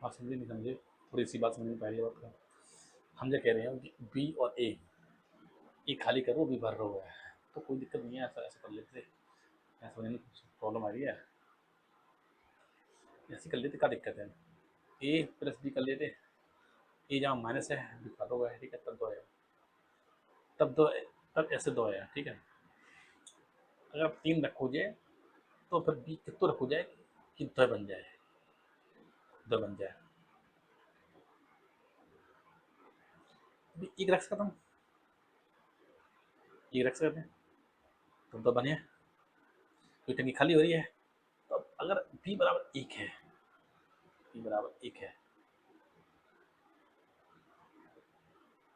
आप समझे नहीं समझे, थोड़ी सी बात समझ में पहली बात का। हम जो कह रहे हैं कि बी और ए खाली करो, बी भर रहा है, तो कोई दिक्कत नहीं है, ऐसा ऐसा कर लेते, ऐसा नहीं कुछ प्रॉब्लम आ रही है, ऐसे कर लेते, क्या दिक्कत है। ए प्लस बी कर लेते, ए जहाँ माइनस है बी भर रहा है, ठीक है, तब 2 है, तब 2, तब ऐसे 2 है, ठीक है। अगर 3 रखो जाए तो फिर बी कितना रखो जाए कि 2 बन जाए, 2 बन जाए, अभी एक रख सकता हूँ, एक रख सकते हैं, तो 2 बने, तो टंकी खाली हो रही है। तो अब अगर बी बराबर 1 है, बी बराबर 1 है,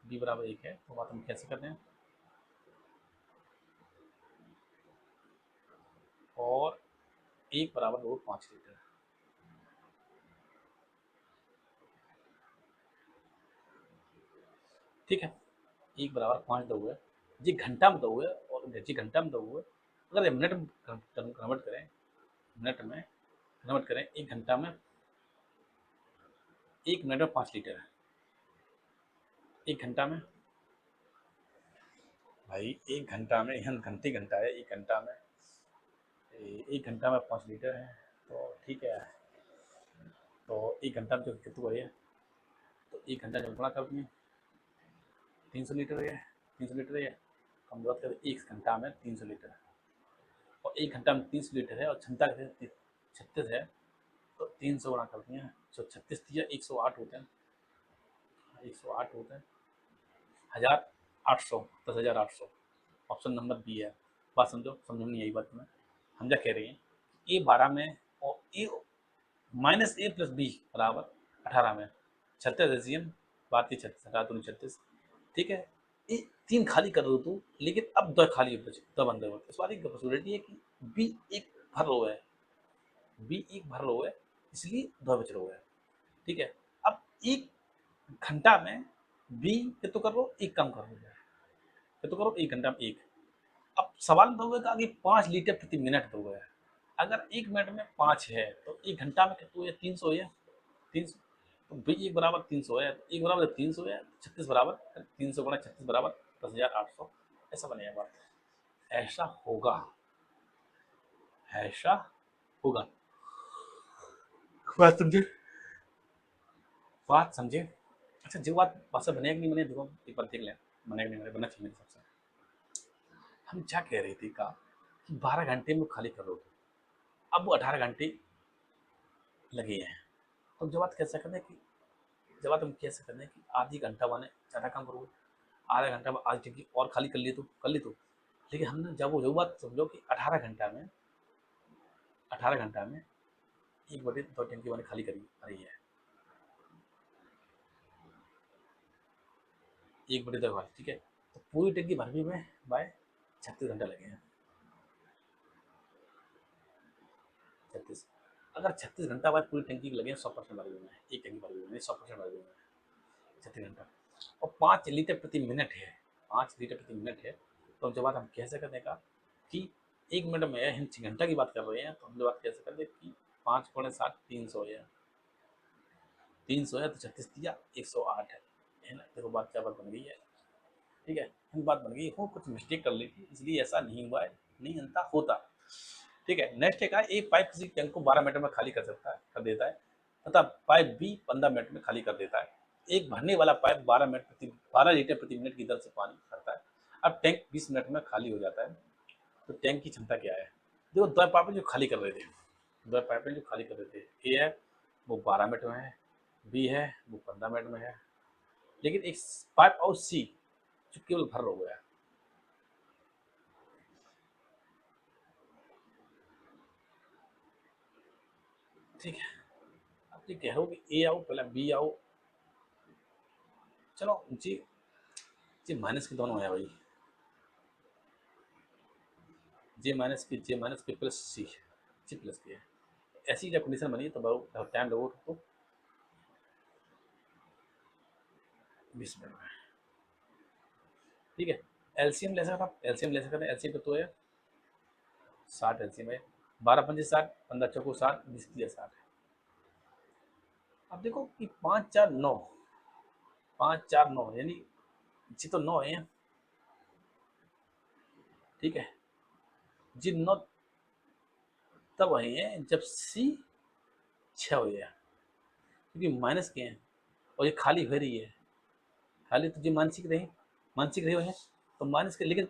बी बराबर 1 है, तो बात हम कैसे करते हैं, और 1 बराबर 5 लीटर, ठीक है। 1 बराबर 5 दो है, जी घंटा में दो है, और जी घंटा में दो है, अगर ये मिनट में कन्वर्ट करें, मिनट में कन्वर्ट करें, 1 घंटा में, 1 मिनट में 5 लीटर है, 1 घंटा में, भाई 1 घंटा में, यहाँ घंटे घंटा है, 1 घंटा में, 1 घंटा में 5 लीटर है, तो ठीक है। तो 1 घंटा में जो कितनी हुई है, तो 1 घंटा जब गुणा कर दिए 300 लीटर है, 300 लीटर है। हम बात करें 1 घंटा में 300 लीटर, और 1 घंटा में 300 लीटर है, और क्षमता 36 है, तो 300 गुणा कर दिए, तो 36 दिया 108 होते हैं, 108 होते हैं, 1800, 10,800, ऑप्शन नंबर बी है। बात समझो, समझ नहीं आई बात में। हम क्या कह रहे हैं, ए 12 में और ए माइनस ए प्लस बी बराबर 18 में, 36 एजीएम, बात की 36, हटा दो 36, ठीक है। ये 3 खाली कर दो तू, लेकिन अब 2 खाली बचे, 2 बंदे होते, इस बात की पॉसिबिलिटी है कि बी एक भर रो है, बी एक भर रो है, इसलिए 2 बच रो है, ठीक है। अब 1 घंटा में बी ये तो कर रो, एक काम कर रो, ये तो करो 1 घंटा में एक। अब सवाल तो होगा कि 5 लीटर प्रति मिनट तो है, अगर 1 मिनट में 5 है, तो 1 घंटा में कितना है, 300 है, 300, तो बी एक बराबर 300 है, तो एक बराबर 300 है, 36 बराबर 300 गुणा 36 बराबर 10,800, ऐसा बनेगा बात, ऐसा होगा, ऐसा होगा। बात समझे, बात समझे। अच्छा, जो बात भाषा बनेगा नहीं बने, देखो एक बार देख लें, बनेगा नहीं बने, बनना चाहिए मेरे हिसाब से। हम क्या कह रहे थे का कि 12 घंटे में खाली कर लो, अब वो 18 घंटे लगे हैं, तो जब बात कैसे करते हैं कि, जब बात हम कैसे करते हैं कि आधी घंटा माने ज़्यादा काम करोगे, आधा घंटा में आधी टंकी और खाली कर लिए तो कर ली, तो लेकिन हमने जब वो जो बात समझो कि 18 घंटा में, 18 घंटा में 1/2 टंकी मैंने खाली करी रही है, 1/2 खाली, ठीक है। तो पूरी टंकी भरने में बाय 36 घंटे लगे हैं, 36। अगर 36 घंटा बाद पूरी टंकी लगे 100% भरी हुई है, एक टंकी भरी हुई है 100% भरी हुई है 36 घंटा, और 5 लीटर प्रति मिनट है, 5 लीटर प्रति मिनट है, तो जब बात हम कैसे करने का कि 1 मिनट में हम 6 घंटा की बात कर रहे हैं, तो हम जो बात कैसे करते कि 5 × 7 300 है, 300 है तो 36 दिया 108 है ना। देखो बात क्या बात बन गई है, ठीक है, हम बात बन गई हो, कुछ मिस्टेक कर ली थी इसलिए ऐसा नहीं हुआ है, नहीं अंता होता, ठीक है। नेक्स्ट है एक पाइप किसी टैंक को 12 मिनट में खाली कर सकता है, कर देता है, तथा पाइप बी 15 मिनट में खाली कर देता है। एक भरने वाला पाइप 12 लीटर प्रति मिनट की दर से पानी भरता है। अब टैंक 20 मिनट में खाली हो जाता है, तो टैंक की क्षमता क्या है। देखो दो पाइप जो खाली कर रहे थे, दो पाइप जो खाली कर रहे थे, ए है वो 12 मिनट में है, बी है वो 15 मिनट में है, लेकिन एक पाइप और सी जो केवल भर हो गया, ठीक है। अब ये कह रहे हो कि ए आओ पहले बी आओ, चलो जी जी माइनस के दोनों है भाई, जे माइनस के प्लस सी, जी प्लस के है, ऐसी जब कंडीशन बनी तो बहुत टाइम लगो तो 20 मिनट में, ठीक है। एलसीएम ले सकता, एलसीएम ले सकते हैं, एलसीएम तो है 60, एलसीएम है 12×5 = 60, 15×4 = 60, 20×3 = 60। अब देखो कि 5 4 9, 5 4 9 यानी जी तो 9 है, ठीक है, जी 9 तब वही है जब सी 6 हो गया, क्योंकि माइनस के हैं और ये खाली हो रही है, खाली तो जी मानसिक रही है, तो माइनस के, लेकिन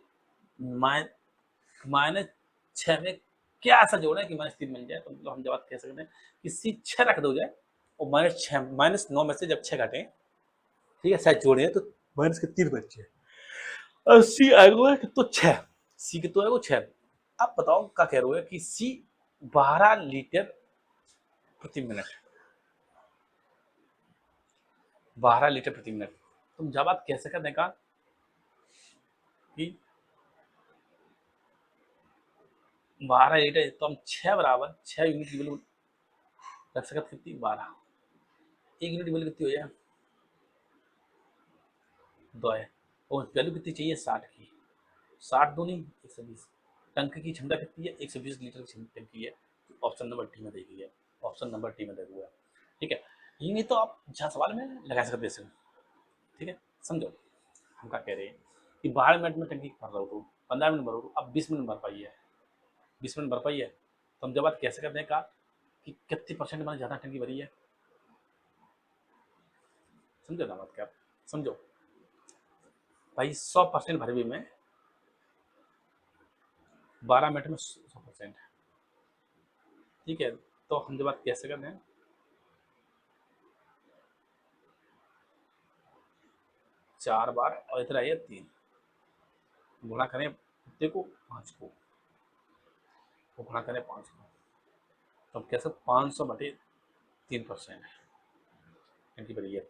-6 में क्या ऐसा जोड़ा है कि -3 मिल जाए, तो मतलब हम जवाब कह सकते हैं कि सी 6 रख दो जाए और -9 में से जब 6 घटे, ठीक है, शायद जोड़े तो माइनस के 3 बचे, और सी आएगा तो 6, सी के तो है वो 6। अब बताओ क्या कह रहे हो कि सी 12 लीटर प्रति मिनट, 12 लीटर प्रति मिनट, तुम जब आप कैसे कर देगा कि 12 लीटर, तो हम 6 बराबर 6 यूनिट की वैल्यू रख सकते कितनी 12, 1 यूनिट की वैल्यू कितनी हो जाए 2 है, और वैल्यू कितनी चाहिए 60 की, 60 दूनी 120, टंकी की क्षमता कितनी है 120 लीटर की टंकी है, ऑप्शन नंबर टी में देखी है, ऑप्शन नंबर टी में देखा हुआ है, ठीक है। ये तो आप जहाँ सवाल में लगा सकते हैं, ठीक है, समझो हम क्या कह रहे हैं कि 12 मिनट में टंकी भर रहा हो तो 15 मिनट भरो तो अब 20 मिनट भर पाई है, 20 मिनट भर पाई है, तो हम जब बात कैसे करते हैं का कि कितने परसेंट हमारी ज़्यादा टंकी भरी है, समझो ना बात क्या, समझो भाई 100% भरी हुई में 12 मिनट में 100%, ठीक है, तो हम जब बात कैसे करते हैं 4 बार और इतना है 3, गुणा करें कितने को 5 को, तो गुणा करें 5 को, तो हम कैसे 500/3% टंकी भरी है,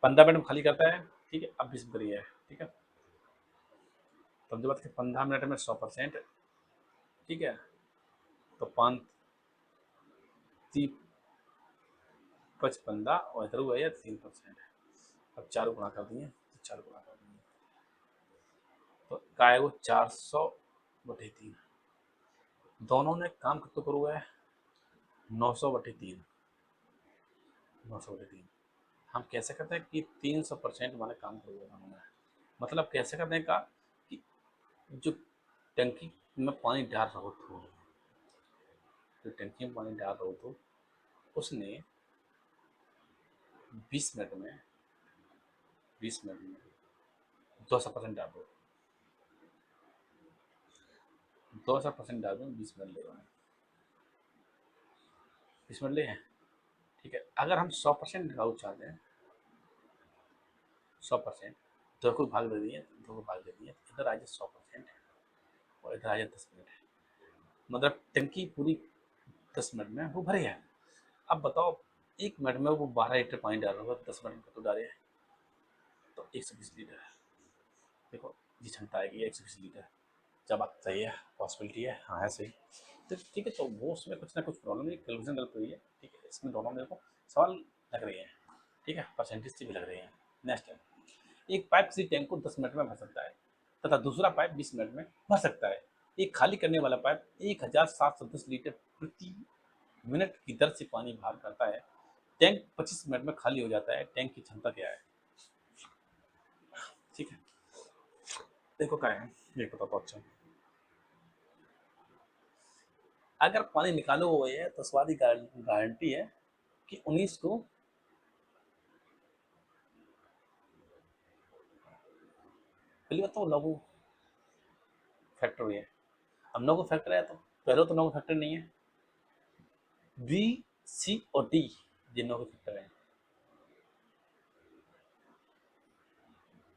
15 मिनट में खाली करता है, ठीक है, अब 20 भरी है, ठीक है, तो हम जब बात करें 15 मिनट में 100%, ठीक है, तो 5 3 55 और इधर हुआ है 3%, अब 4 गुणा कर दिए तो 4 गुणा कर दिए, तो क्या है वो 400/3, दोनों ने काम कितना करो हुआ है 900/3, 900/3, हम कैसे करते हैं कि 300% हमारे काम करो हुआ दोनों ने, मतलब कैसे करने का कि जो टंकी में पानी डाल रहा हो तो, जो टंकी में पानी डाल रहा हो तो उसने 20 मिनट में 200% डाल दो, 200% डाल दो 20 मिनट लेगा, 20 मिनट ले हैं, ठीक है। अगर हम 100% लगाओ चाहते हैं 100%, दो को भाग दे दिए, दो को भाग दे दिए, इधर आ जाए 100% और इधर आ जाए 10 मिनट, मतलब टंकी पूरी 10 मिनट में वो भरे है। अब बताओ 1 मिनट में वो 12 लीटर पानी डाल रहा होगा, 10 मिनट में तो डाले तो 120 लीटर, देखो जी क्षमता आएगी 120 लीटर, जब बात सही है, पॉसिबिलिटी है, हाँ है सही, तो ठीक है। तो वो उसमें कुछ ना कुछ प्रॉब्लम है, कैलकुलेशन गलत हुई है, ठीक है। इसमें दोनों मेरे को सवाल लग रहे हैं, ठीक है, परसेंटेज से भी लग रहे हैं। नेक्स्ट है, एक पाइप किसी टैंक को 10 मिनट में भर सकता है तथा दूसरा पाइप 20 मिनट में भर सकता है। एक खाली करने वाला पाइप 1710 लीटर प्रति मिनट की दर से पानी बाहर करता है। टैंक 25 मिनट में खाली हो जाता है, टैंक की क्षमता क्या है? ठीक है, देखो क्या है, ये पता तो अच्छा। अगर पानी निकालो हुए है तो स्वादी गारंटी है कि 19 को पहली बात तो लघु फैक्टर हुई है। अब नो को फैक्टर है तो पहले तो नो को फैक्टर नहीं है, बी सी और डी ये नो को फैक्टर है।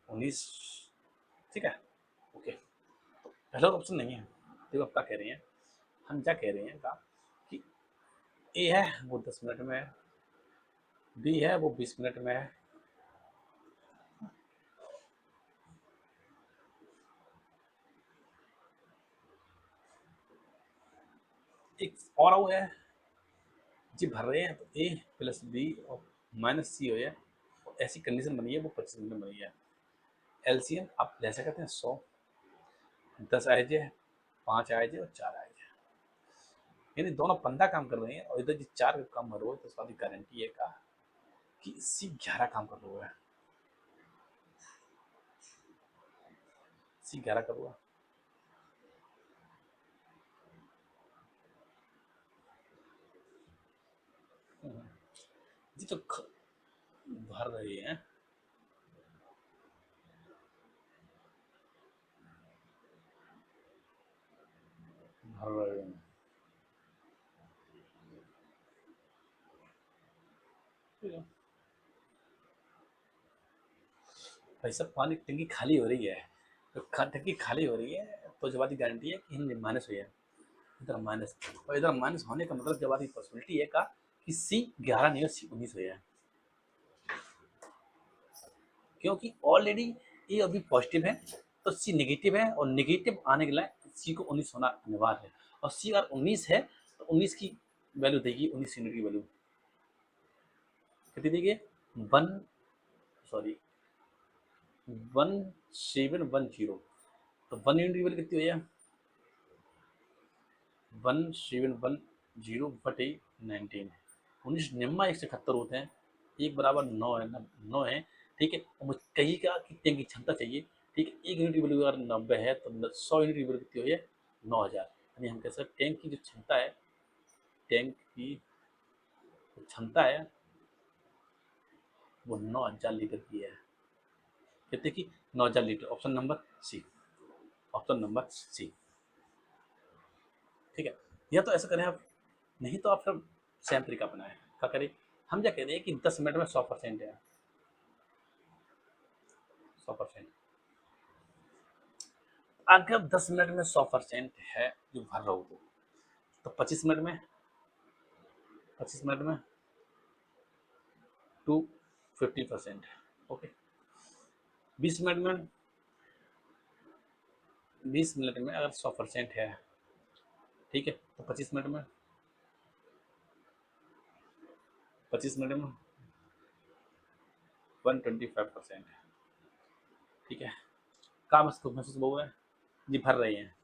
19, ठीक है, ओके। तो पहला ऑप्शन नहीं है। देखो आप क्या कह रहे हैं, हम क्या कह रहे हैं का कि ए है वो 10 मिनट में है, बी है वो 20 मिनट में है, एक और वो है जी भर रहे हैं तो ए प्लस बी और माइनस सी हो है, ऐसी कंडीशन बनी है वो 25 मिनट में बनी है। एलसीएम आप ले सकते हैं 100, 10 आएज है, 5 आएज है और 4 आएज है, यानी दोनों 15 काम कर रहे हैं और इधर जो 4 काम कर रहे हो तो उसकी गारंटी है का कि सी 11 काम कर रहा है, सी 11 कर रहा है। जी तो भर रही है, भर रहे हैं, ठीक है भाई साहब। पानी टंकी खाली हो रही है तो टंकी खाली हो रही है तो जवाब की गारंटी है कि हिंदी माइनस हुई है, इधर माइनस, और इधर माइनस होने का मतलब जवाब की पॉसिबिलिटी है का कि सी 11 नहीं है, सी 19 हुई है, क्योंकि ऑलरेडी ये अभी पॉजिटिव है तो सी नेगेटिव है और नेगेटिव आने के लिए सी को 19 होना अनिवार्य है, और सी अगर 19 है तो 19 की वैल्यू देगी, 19 यूनिट की वैल्यू कितनी देगी, वन, सॉरी 1710, तो 1 यूनिट की वैल्यू कितनी हुई है, 1710 बटे 19, 19 171 होते हैं, एक बराबर 9 है ना, 9 है, ठीक है। और मुझे कहिएगा कि टैंक की क्षमता चाहिए, ठीक है। एक यूनिट की वैल्यू अगर 90 है तो 100 यूनिट की वैल्यू कितनी हुई है, 9000, यानी हम कह सकते टैंक की जो क्षमता है, टैंक की क्षमता है वो 9000 लीटर की है, कितने की, 9000 litre, option number C, option number C, ठीक है। या तो ऐसा करें आप, नहीं तो आप फिर सेम तरीका अपनाएं, क्या करें, हम क्या कह रहे हैं कि 10 मिनट में 100% है, 100%, अगर 10 मिनट में 100% है जो भर रहा हो तो 25 मिनट में, 25 मिनट में 250%, ओके। 20 मिनट में, 20 मिनट में अगर 100% है, ठीक है, तो 25 मिनट में, 25 मिनट में 125%, ठीक है। काम इसको महसूस हुआ है जी भर रहे हैं,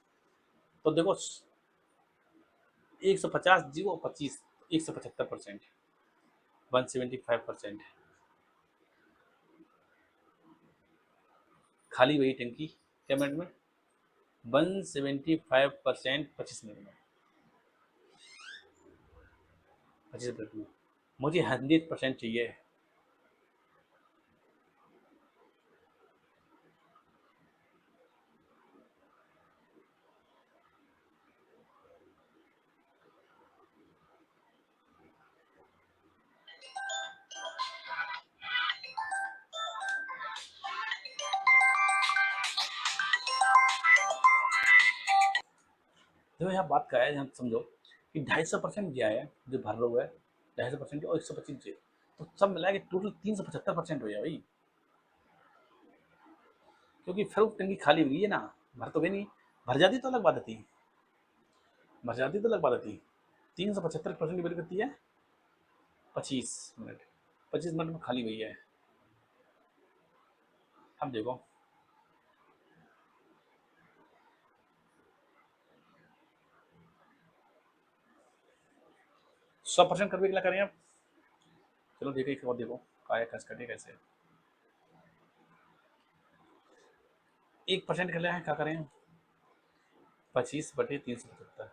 तो देखो 150 जीरो 25, 175%, 175%, खाली वही टंकी क्या मिनट में, 175% 25 मिनट में, 25 मिनट में, मुझे 100% चाहिए। देखो यहाँ बात क्या है, यहाँ समझो कि 250% दिया है जो भर रहा हुआ है, 250% और 125 चाहिए, तो सब मिला के टोटल 375% हो जाए भाई, क्योंकि फिर टंकी खाली हुई है ना, भर तो गई नहीं, भर जाती तो अलग बात थी, भर जाती तो अलग बात थी। 375% की वैल्यू कितनी है? 25 मिनट। 25 मिनट में खाली हुई है। अब देखो, सौ परसेंट करके क्या करें अब? चलो देखो एक और देखो काय खर्च कटे कैसे। 1% के लिए क्या करें? 25/375।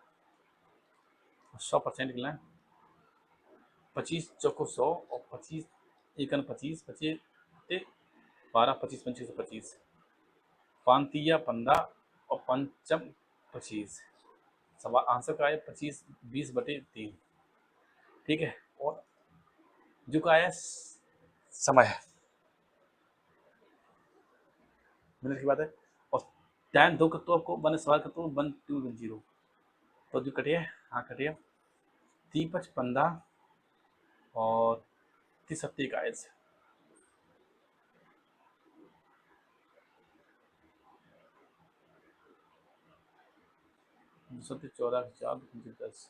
100% के लिए 25 चौको 100 और 25 1 25 25 12 25 25 25 पांतिया 15 और पंचम 25। सवाल आंसर का है 25 20/3। ठीक है। और जो का है समय है, मिनट की बात है। और टाइम दो तो आपको मैंने सवाल करता हूँ 1 2 0 तो जो कटिए, हाँ कटिए 3 5 15 और 30 का है 14 4 10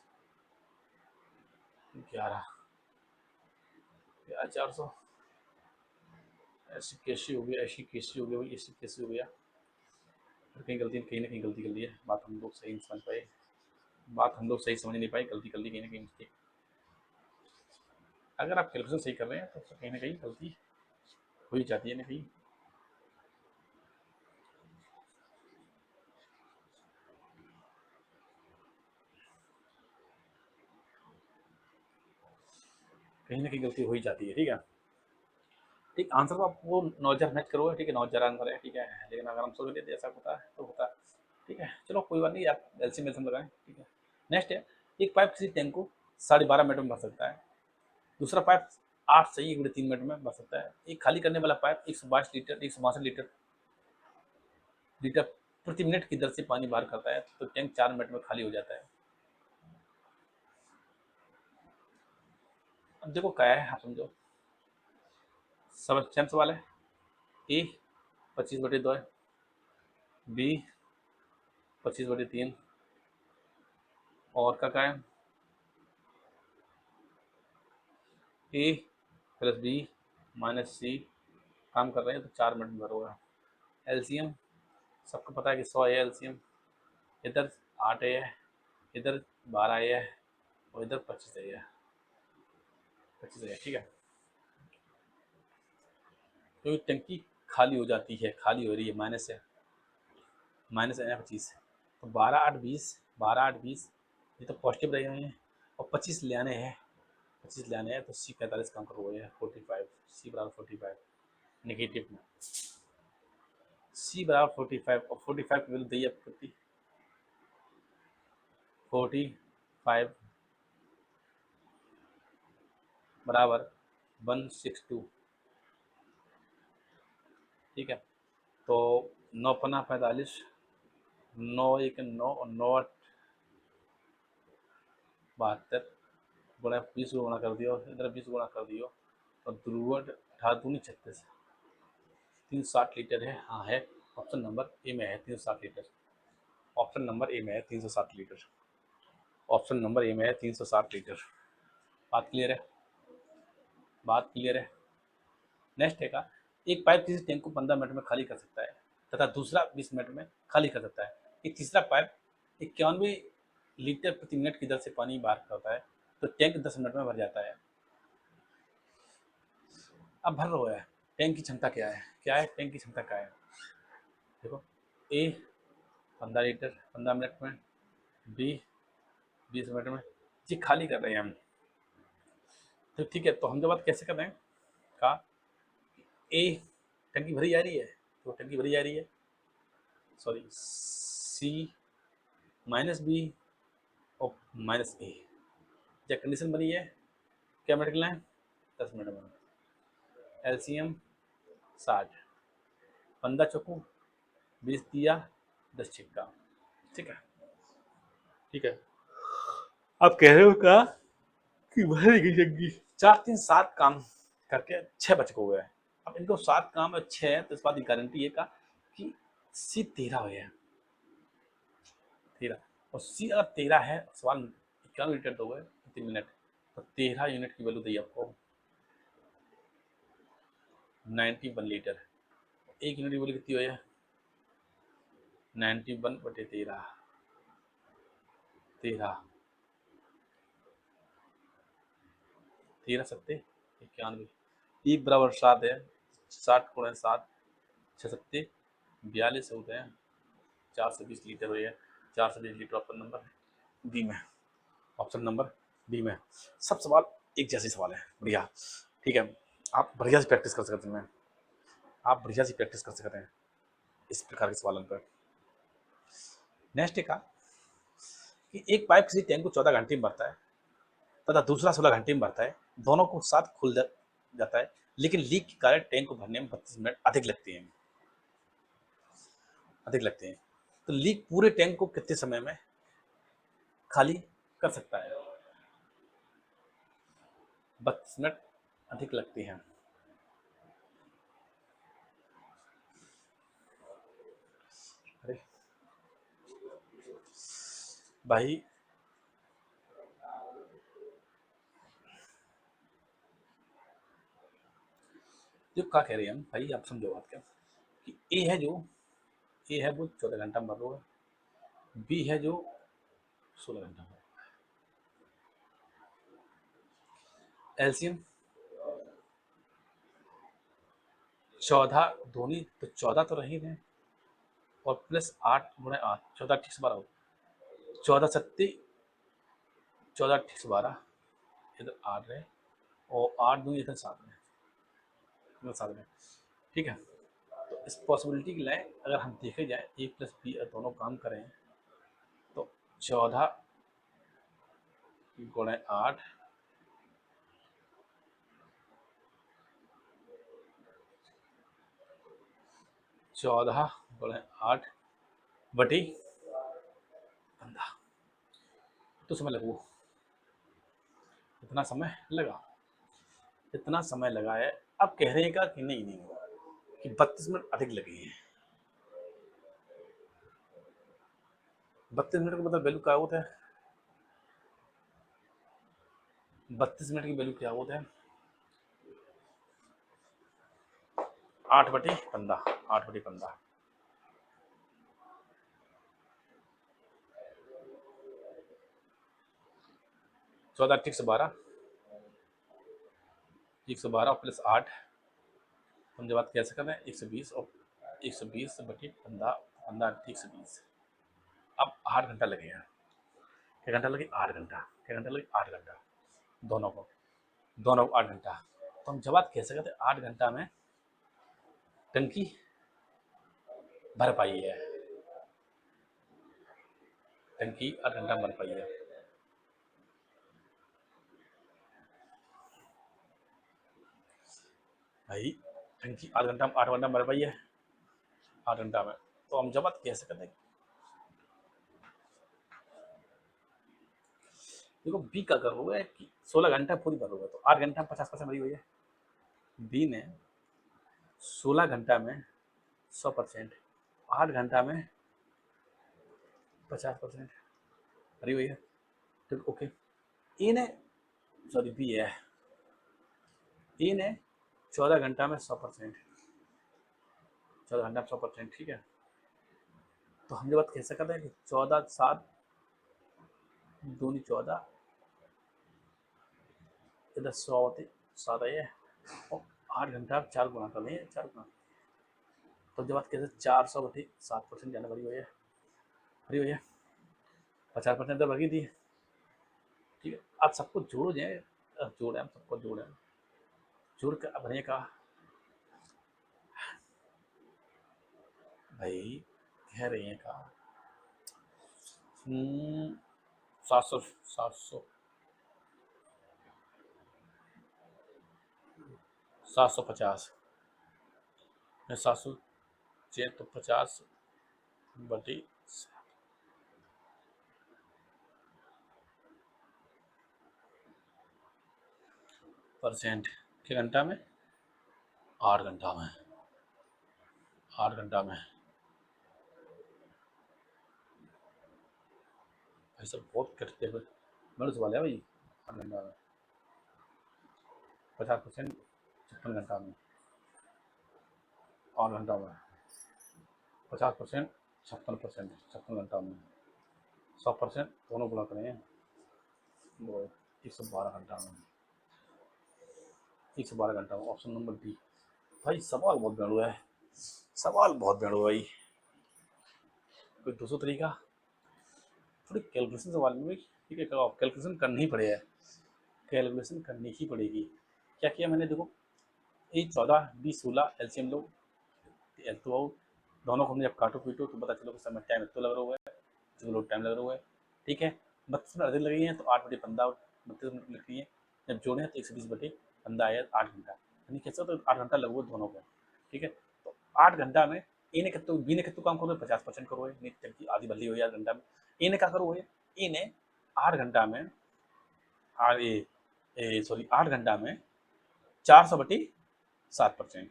11 400। ऐसी कैसी हो गया, ऐसी कैसी हो गया भाई, ऐसी कैसी हो गया? कहीं गलती, कहीं ना कहीं गलती कर दी है। बात हम लोग सही नहीं समझ पाए, बात हम लोग सही समझ नहीं पाए, गलती कर ली कहीं ना कहीं मिस्टेक। अगर आप कैलकुलेशन सही कर रहे हैं तो कहीं ना कहीं गलती हो ही जाती है ना कहीं। कहीं ना कहीं गलती हो ही जाती है। ठीक है। ठीक, आंसर तो आप वो 9,000 मैच करोगे, ठीक है 9,000 आंसर है, ठीक है। लेकिन अगर हम सोच लेते ऐसा होता है तो होता है। ठीक है, चलो कोई बात नहीं, आप एलसी में लगाएं। ठीक है। नेक्स्ट है, एक पाइप किसी टैंक को 12.5 मिनट में भर सकता है। दूसरा पाइप 8 से 1/3 मिनट में भर सकता है। एक खाली करने वाला पाइप 122 लीटर 162 लीटर लीटर प्रति मिनट की दर से पानी बाहर करता है, तो टैंक 4 मिनट में खाली हो जाता है। अब देखो क्या है, आप समझो। सब सेम सवाल है। ए 25/2 है, बी 25/3 और क्या है ए प्लस बी माइनस सी। काम कर रहे हैं तो 4 मिनट में भरोगा। एलसीएम सबको पता है कि 100 है एलसीएम। इधर 8 है, इधर 12 है और इधर 25 है। 25 है, ठीक है। तो टंकी खाली हो जाती है, खाली हो रही है, माइनस है 25। तो 12 8 20, 12 8 20 ये तो पॉजिटिव रहे हैं और 25 ले आने हैं, 25 ले आने हैं तो सी 45 काम करो है 45। सी बराबर 45 नेगेटिव में, सी बराबर 45 और 45 की वैल्यू दी है 45 बराबर 162। ठीक है। तो 9 × 5 = 45, 9 1 9 और 9 8 72 गुणा 20 गुणा कर दियो, इधर 20 गुणा कर दियो और ध्रुवट 18 × 36 360 लीटर है। हाँ है, ऑप्शन नंबर ए में है 360 लीटर। ऑप्शन नंबर ए में है 360 लीटर। ऑप्शन नंबर ए में है 360 लीटर। बात क्लियर है? बात क्लियर है? नेक्स्ट है का, एक पाइप किसी टैंक को 15 मिनट में खाली कर सकता है तथा दूसरा 20 मिनट में खाली कर सकता है। एक तीसरा पाइप 91 लीटर प्रति मिनट की दर से पानी बाहर करता है, तो टैंक 10 मिनट में भर जाता है। अब भर रहा है, टैंक की क्षमता क्या है? क्या है टैंक की क्षमता? क्या है देखो, ए 15 लीटर 15 मिनट में, बी 20 मिनट में। जी खाली कर रहे हैं हम, तो ठीक है। तो हम जो बात कैसे कर रहे हैं का, ए टंकी भरी जा रही है, तो टंकी भरी जा रही है, सॉरी सी माइनस बी और माइनस ए। जब कंडीशन बनी है क्या मिनट के लिए? 10 मिनट में। एलसीएम 60, 15 चौको 20 दिया 10 छिक्का। ठीक है। ठीक है। आप कह रहे हो क्या कि भरेगी जग्गी 4 3 7 काम करके 6 बच को गए। अब इनको 7 काम और 6 है तो इस बात की गारंटी है का कि सी 13 हो गया। 13, और सी अगर 13 है, सवाल 91 लीटर दोगे प्रति मिनट, तो 13 यूनिट की वैल्यू दी आपको 91 लीटर। एक यूनिट की वैल्यू कितनी हुई है? 91/13, 13 सत्ते 91, 1 बराबर 7 है, 60 गुणा 7, 6 सत्ते 42 होते हैं, 420 लीटर हुई है। 420 लीटर ऑप्शन नंबर डी में, ऑप्शन नंबर डी में। सब सवाल एक जैसे सवाल है, बढ़िया, ठीक है। आप बढ़िया से प्रैक्टिस कर सकते हैं, आप बढ़िया से प्रैक्टिस कर सकते हैं इस प्रकार के सवालों पर। नेक्स्ट है कि एक पाइप किसी टैंक को 14 घंटे में भरता है तथा दूसरा 16 घंटे में भरता है, दोनों को साथ खुल जाता है, लेकिन लीक के कारण टैंक को भरने में 32 मिनट अधिक लगते हैं। तो लीक पूरे टैंक को कितने समय में खाली कर सकता है? 32 मिनट अधिक लगते हैं। अरे भाई, जो क्या कह रहे हैं हम भाई, आप समझो बात क्या, कि ए है वो 14 घंटा में भर रहा है, बी है जो 16 घंटा में। एलसीएम 14 धोनी तो 14 तो रही है, और प्लस 8 गुणे 8, 14 ठीक से 12, 14 सत्ती 14 ठीक से 12, इधर 8 रहे, और 8 दूनी इधर 7 में, ठीक है। तो इस पॉसिबिलिटी की लाए अगर हम देखे जाए, ए प्लस बी दोनों काम करें, तो 14 गुणे 8 14 गुणे 8 बटी 15, तो समय लगो, इतना समय लगा है। अब कह रहे हैं कि नहीं कि 32 मिनट अधिक लगे हैं। 32 मिनट का मतलब वैल्यू क्या होता है? 32 मिनट की वैल्यू क्या होता है? 8/15, 8/15। 14 ठीक से 12, 112 प्लस 8, हम जब बात कैसे कर रहे हैं, 120, और 120/15, 15 ठीक से 20। अब 8 घंटा लगेगा। क्या घंटा लगे? 8 घंटा। क्या घंटा लगे? 8 घंटा, दोनों को 8 घंटा। तो हम जब बात कह सकते हैं 8 घंटा में टंकी भर पाई है, टंकी 8 घंटा भर पाई है। भाई टंकी 8 घंटा भर पाई है, 8 घंटा में। तो हम जब बात कह सकते हैं, देखो बी का कर हुआ है कि 16 घंटा पूरी भर होगा, तो 8 घंटा में 50% भरी हुई है। बी ने 16 घंटा में 100%, 8 घंटा में 50% भरी हुई है, ठीक, ओके। ए ने, सॉरी बी है, ए ने 14 घंटा में 100%, 14 घंटा में 100%, ठीक है। तो हम ये बात कह सकते हैं कि 14 7 दूनी 14, इधर 100 होती 7 है, और 8 घंटा 4 गुना कर लें, 4 गुना, तो जब बात कहते हैं 400/7% जाने भरी हुई है, 50% तो भरी थी, ठीक है। आप सबको जोड़ो जाए, जोड़े हम सबको जोड़ कर भरने का भाई, कह रहे हैं का 700 700 750, 700 तो 50/% के घंटा में, 8 घंटा में, 8 घंटा में भाई सब बहुत कटते हुए मेरे वाले है भाई। 8 घंटा में 50%, 56 घंटा में 8 घंटा में 50%, 56%, 56 घंटा में 100% दोनों गुणा करें वो 112 घंटा में, 112 घंटा में। Option number D. भाई सवाल बहुत बेड़ू है, सवाल बहुत बेड़ू भाई। कोई दूसरा तरीका, थोड़ी कैलकुलेशन सवाल में भाई। ठीक है, कैलकुलेशन करनी ही पड़ेगा, कैलकुलेशन करनी ही पड़ेगी। क्या किया मैंने, देखो ये 14, 20, 16 एलसीएम लो, एल तो आओ, दोनों को हमने जब काटो पीटो तो पता चलो कि समय टाइम तो लग रहा हुआ है, चलो टाइम लग रहा हुआ है। ठीक है, 32 मिनट अधिक लगे हैं तो 8/15, 32 मिनट लग रही है। जब जोड़े हैं तो 120/15 आया 8 घंटा, यानी कैसा तो 8 घंटा लगभग दोनों को। ठीक है, तो 8 घंटा में ए ने कितना, बी ने कितना काम करो, 50% करो है, जबकि आधी बदली हो 8 घंटा में। ए ने क्या करो है, ए ने 8 घंटा में, सॉरी 8 घंटा में 400/7%।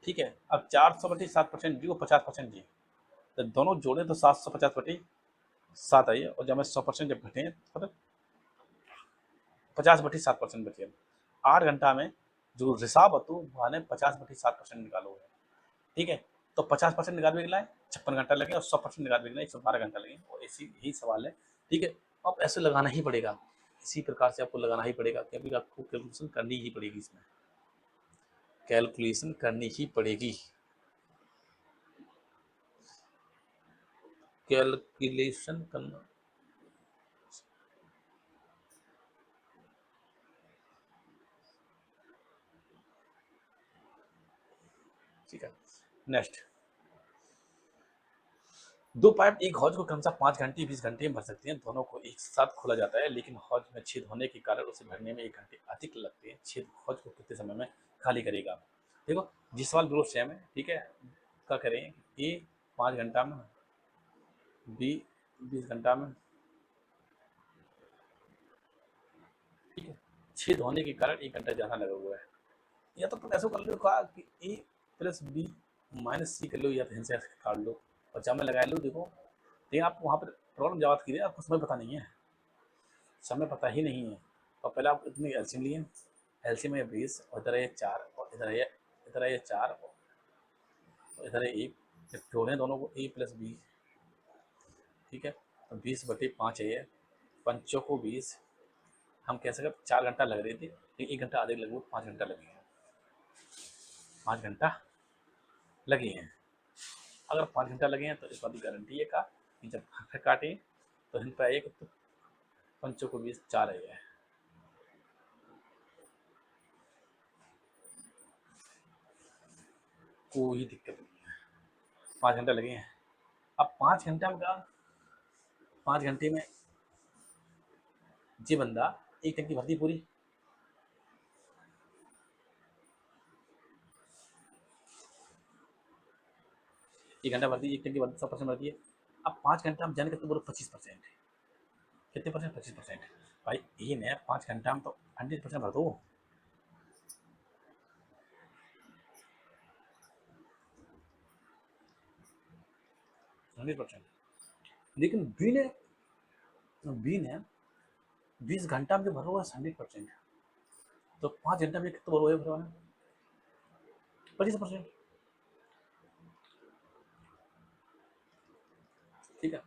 ठीक है, अब 400/7% डी को 50% डी, तो दोनों जोड़े तो 750/7 आई है, और जब मैं 100% जब घटे तो 50/7% बचे। 8 घंटा में जो हिसाब होता है 50/7% निकालो। ठीक है, तो 50% निकाल भी है 56 घंटा लगे, और 100% निकाल भी 112 घंटा लगे, और ऐसी यही सवाल है। ठीक है, अब ऐसे लगाना ही पड़ेगा, इसी प्रकार से आपको लगाना ही पड़ेगा, क्योंकि आपको कैलकुलेशन करनी ही पड़ेगी, इसमें कैलकुलेशन करनी ही पड़ेगी, कैलकुलेशन करना। ठीक है, नेक्स्ट। दो पाइप एक हौज को क्रमशः 5 घंटे 20 घंटे में भर सकते हैं, दोनों को एक साथ खोला जाता है, लेकिन हौज में छेद होने के कारण उसे भरने में 1 घंटे अधिक लगते हैं। छेद हौज को कितने समय में खाली करेगा? देखो जिस सवाल बिल्कुल सेम है। ठीक है, क्या करें, ए 5 घंटा में, बी 20 घंटा में। ठीक है, छेद होने के कारण 1 घंटा ज़्यादा लगा हुआ है। या तो तुम ऐसा कर लो कहा कि ए प्लस बी माइनस सी कर लो, या फिर से काट लो और जब में लगा लो। देखो लेकिन आप वहाँ पर प्रॉब्लम जवाब कीजिए, आपको समय पता नहीं है, समय पता ही नहीं है। और पहले आप इतनी एलसीएम लिए, एलसीएम है 20, और इधर है 4, और इधर है 4, और इधर है 1, जब जोड़ें दोनों को ए प्लस बी। ठीक है, तो 20/5 है ये, पंचों को 20। हम कह सकते 4 घंटा लग रही थी, लेकिन 1 घंटा आधे लगे, 5 घंटा लगे हैं, 5 घंटा लगे हैं। अगर 5 घंटा लगे हैं तो इस बात की गारंटी है का कि जब फिर काटें तो हिंद पर एक, तो पंचों को 20, 4 है। कोई दिक्कत नहीं है, 5 घंटा लगे हैं। अब 5 घंटा में क्या, 5 घंटे में जी बंदा एक टंकी भरती पूरी, 1 घंटा भरती, एक टंकी भरती 100% भरती है। अब 5 घंटा में जाने का तो बोलो 25%, कितने परसेंट, 25%। भाई ये ने 5 घंटा में तो 100% भर दो, 100%। लेकिन बी ने 20 घंटा में जो भरा हुआ है 100%, तो 5 घंटा में कितना भरो है भरवा है, 25%। ठीक है,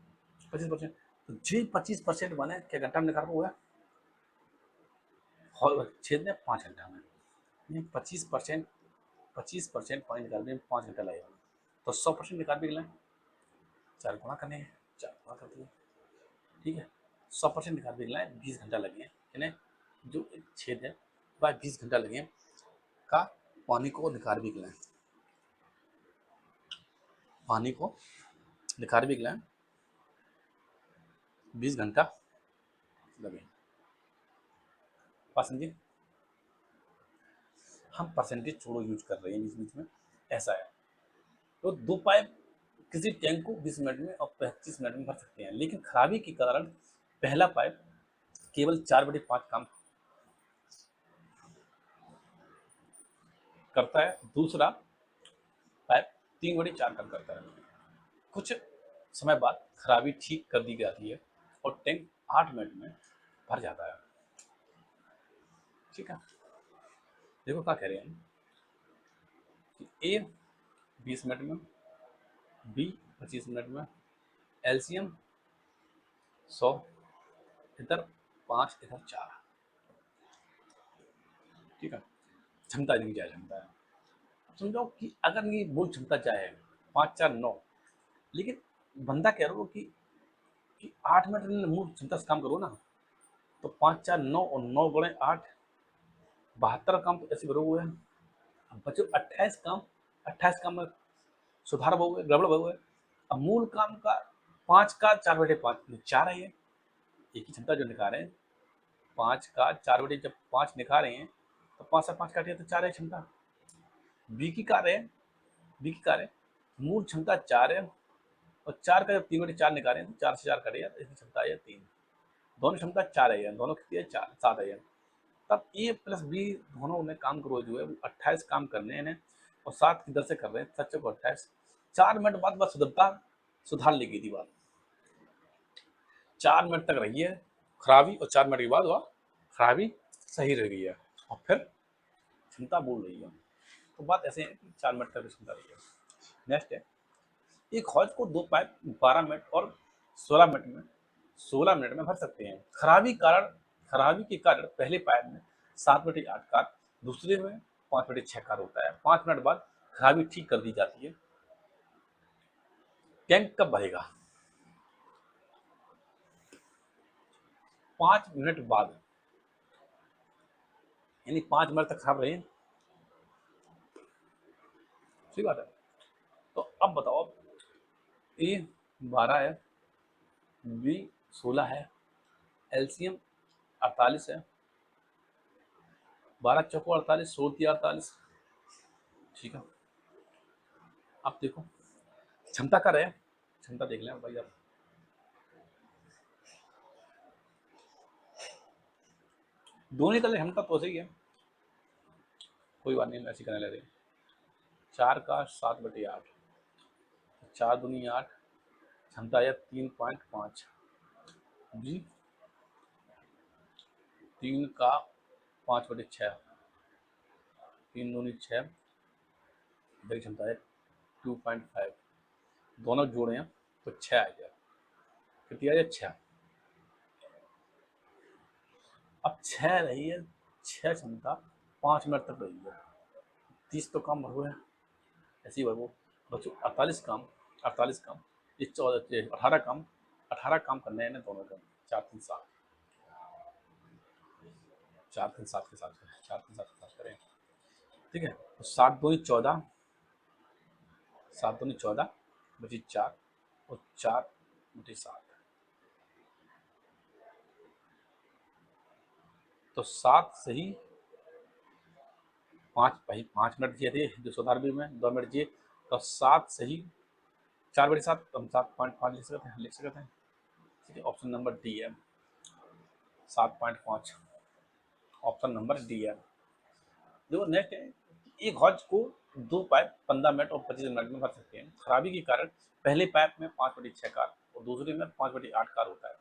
25%, तो जी 25% बने क्या घंटा में निकाल हुआ है, छेद में 5 घंटा में 25%, 25% पानी निकालने में 5 घंटा लगेगा, तो 100% निकाल भी लें, 4 गुणा करने हैं, 4 गुणा कर दिए। ठीक है, 100% निकाल भी लें, 20 घंटा लगे हैं, यानी जो छेद है वह 20 घंटा लगे हैं का पानी को निकाल भी लें, पानी को निकाल भी लें, 20 घंटा लगे। बात समझिए, हम परसेंटेज छोड़ो यूज कर रहे हैं बीच बीच में, ऐसा है। तो दो पाइप किसी टैंक को 20 मिनट में और 25 मिनट में भर सकते हैं, लेकिन खराबी के कारण पहला पाइप केवल 4/5 काम करता है, दूसरा पाइप 3/4 काम करता है। कुछ समय बाद खराबी ठीक कर दी जाती है और टैंक 8 मिनट में भर जाता है। ठीक है, देखो क्या कह रहे हैं कि ए 20 मिनट में, बी 25 मिनट में, एलसीएम 100, इधर 5 इधर 4। ठीक है, क्षमता इनकी क्या क्षमता है, समझो कि अगर ये बोल क्षमता क्या है 5 4 9, लेकिन बंदा कह रहा हो कि 8 मिनट में मूल क्षमता से काम करो ना, तो 5 4 9 और 9 गुणे 8 72 काम तो ऐसे भरे हुए हैं। अब बच्चों 28 काम में सुधार हो गए, गड़बड़ हो गए। अब मूल काम का 5 का 4/5 4 है, ये एक ही क्षमता जो निकाल रहे हैं 5 का 4/, जब 5 निकाल रहे हैं तो 5 से 5 काटिए तो 4 है क्षमता। बी की कार्य है, बी की कार्य मूल क्षमता 4 है, और 4 का जब 3/4 निकालें तो 4 से 4 कटेगा तो इसकी क्षमता है 3। दोनों क्षमता 4 है, दोनों कितनी है 4 7 है। तब ए प्लस बी दोनों में काम करो जो है 28 काम करने हैं और 7 की दर से कर रहे हैं, 7 को 28। 4 मिनट बाद बस सुधार लेगी थी बात, 4 मिनट तक रही है खराबी और 4 मिनट के बाद वह खराबी सही रह गई है और फिर क्षमता बोल रही है। तो बात ऐसे है कि 4 मिनट तक क्षमता रही है। नेक्स्ट है, एक हौज को 2 पाइप 12 मिनट और 16 मिनट में भर सकते हैं। खराबी के कारण पहले पाइप में 7/8 कार, दूसरे में 5/6 कार होता है। 5 मिनट बाद खराबी ठीक कर दी जाती है। टैंक कब भरेगा? 5 मिनट बाद, यानी 5 मिनट तक खराब रहे, सही बात है। तो अब बताओ, ए 12 है, बी 16 है, एलसीएम 48 है, 12 चौको 48, 16 48। ठीक है, अब देखो क्षमता कर रहे हैं, क्षमता देख लें भाई आप। दोनों का क्षमता तो सही है, कोई बात नहीं, ऐसी करने लगे। 4 का 7/8, 4 दूनी 8, क्षमता है 3.5। जी 3 का 5/6, 3 दूनी 6, इधर क्षमता है 2.5। दोनों जोड़े हैं तो 6 आ गया, कितनी आ गया 6। अब 6 रही है, 6 क्षमता 5 मिनट तक रही है, 30 तो काम भर है, ऐसी भर बच्चों 48 काम, ये 18 काम करने हैं दोनों का। 4 3 7, 4 3 7 के साथ, 4 3 7 के साथ करें। ठीक है, तो 7 दूनी 14, 7 दूनी 14 बची 4 और 4/7, तो 7 सही 5 मिनट दिए थे जो सुधार भी में 2 मिनट दिए, तो 7 सही 4/7, तो हम 7.5 लिख सकते हैं। ठीक है, ऑप्शन नंबर डी है 7.5, ऑप्शन नंबर डी है। देखो नेक्स्ट है, एक हौज को 2 पाइप 15 मिनट और 25 मिनट में भर सकते हैं। खराबी के कारण पहले पाइप में 5/6 कार और दूसरे में 5/8 कार होता है।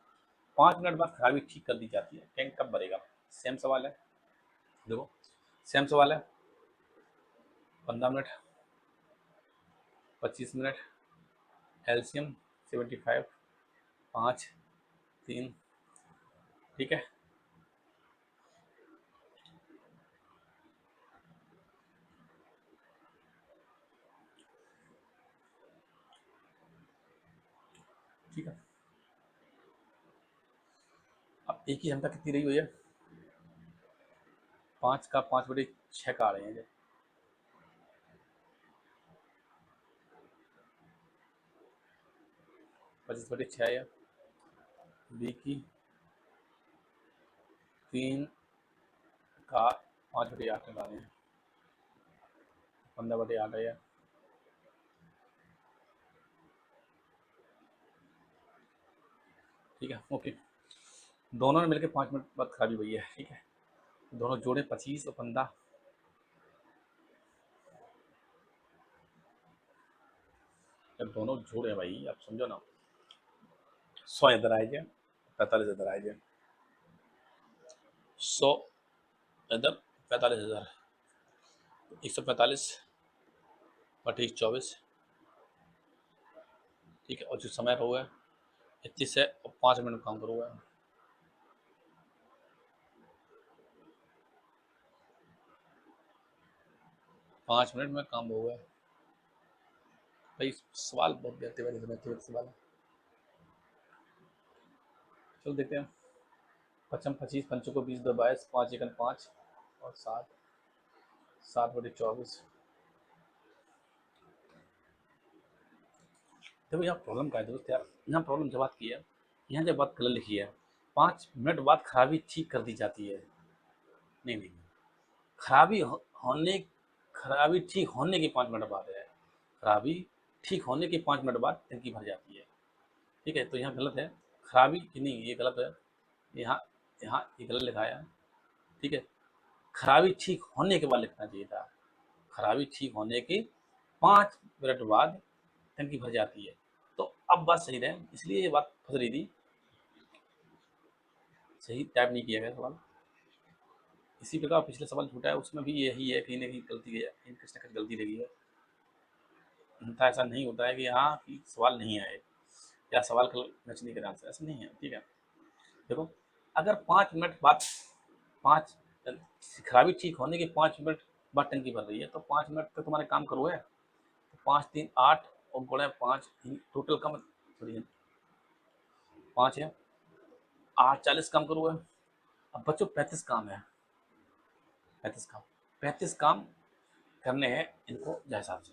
5 मिनट बाद खराबी ठीक कर दी जाती है। टैंक कब भरेगा? सेम सवाल है, देखो सेम सवाल है। 15 मिनट, 25 मिनट, एलसीएम 75, 5 3। ठीक है, ठीक है। अब एक ही क्षमता कितनी रही हुई है? 5 का 5/6 का आ रहे हैं, 25/6 है। बी की 3 का 5/8 में आ रहे हैं, 15/8 है। ठीक है, ओके। दोनों ने मिलकर 5 मिनट बाद खराबी हुई है। ठीक है, दोनों जोड़े 25 और 15, जब दोनों जोड़े भाई आप समझो ना, 100 इधर आएगा 45,000 आएंगे। 100 इधर 45,000, 145 बटे 24, ठीक है। और जो समय हुआ है 21 है और 5 मिनट काम करूँगा। 5 मिनट में काम हो गया भाई। सवाल बहुत गहते वाले समय सवाल। चलो देखते हैं। 55 25, पंचों को 20 2 22, 5 एकन 5 और 7, 7 बटे 24। देखो यहाँ प्रॉब्लम का है दोस्त यार, यहाँ प्रॉब्लम जब बात की है, यहाँ जब बात गलत लिखी है, 5 मिनट बाद खराबी ठीक कर दी जाती है। नहीं नहीं, खराबी होने खराबी ठीक होने के 5 मिनट बाद है। खराबी ठीक होने के 5 मिनट बाद टंकी भर जाती है, ठीक है। तो यहाँ गलत है, खराबी की नहीं, ये गलत है। यहाँ यहाँ ये गलत लिखा है, ठीक है। खराबी ठीक होने के बाद लिखना चाहिए था। खराबी ठीक होने के 5 मिनट बाद टंकी भर जाती है। तो अब बात सही रहे, इसलिए ये बात फंस रही थी, सही टाइप नहीं किया गया सवाल। इसी प्रकार पिछले सवाल छूटा है, उसमें भी यही है, कहीं ना कहीं गलती है, कहीं कुछ ना कुछ गलती लगी है। अन्यथा ऐसा नहीं होता है कि हाँ कि सवाल नहीं आए या सवाल का मैच नहीं करा, ऐसा नहीं है, ठीक है। देखो, अगर 5 मिनट बाद 5 खराबी ठीक होने के 5 मिनट बाद टंकी भर रही है, तो 5 मिनट तक तुम्हारे काम करो है। तो 5 3 8 और गुणे 5, टोटल कम, सॉरी 5 है, 8 40 काम करो है। अब बच्चों 35 काम है, 35 काम करने हैं इनको जय हिसाब से,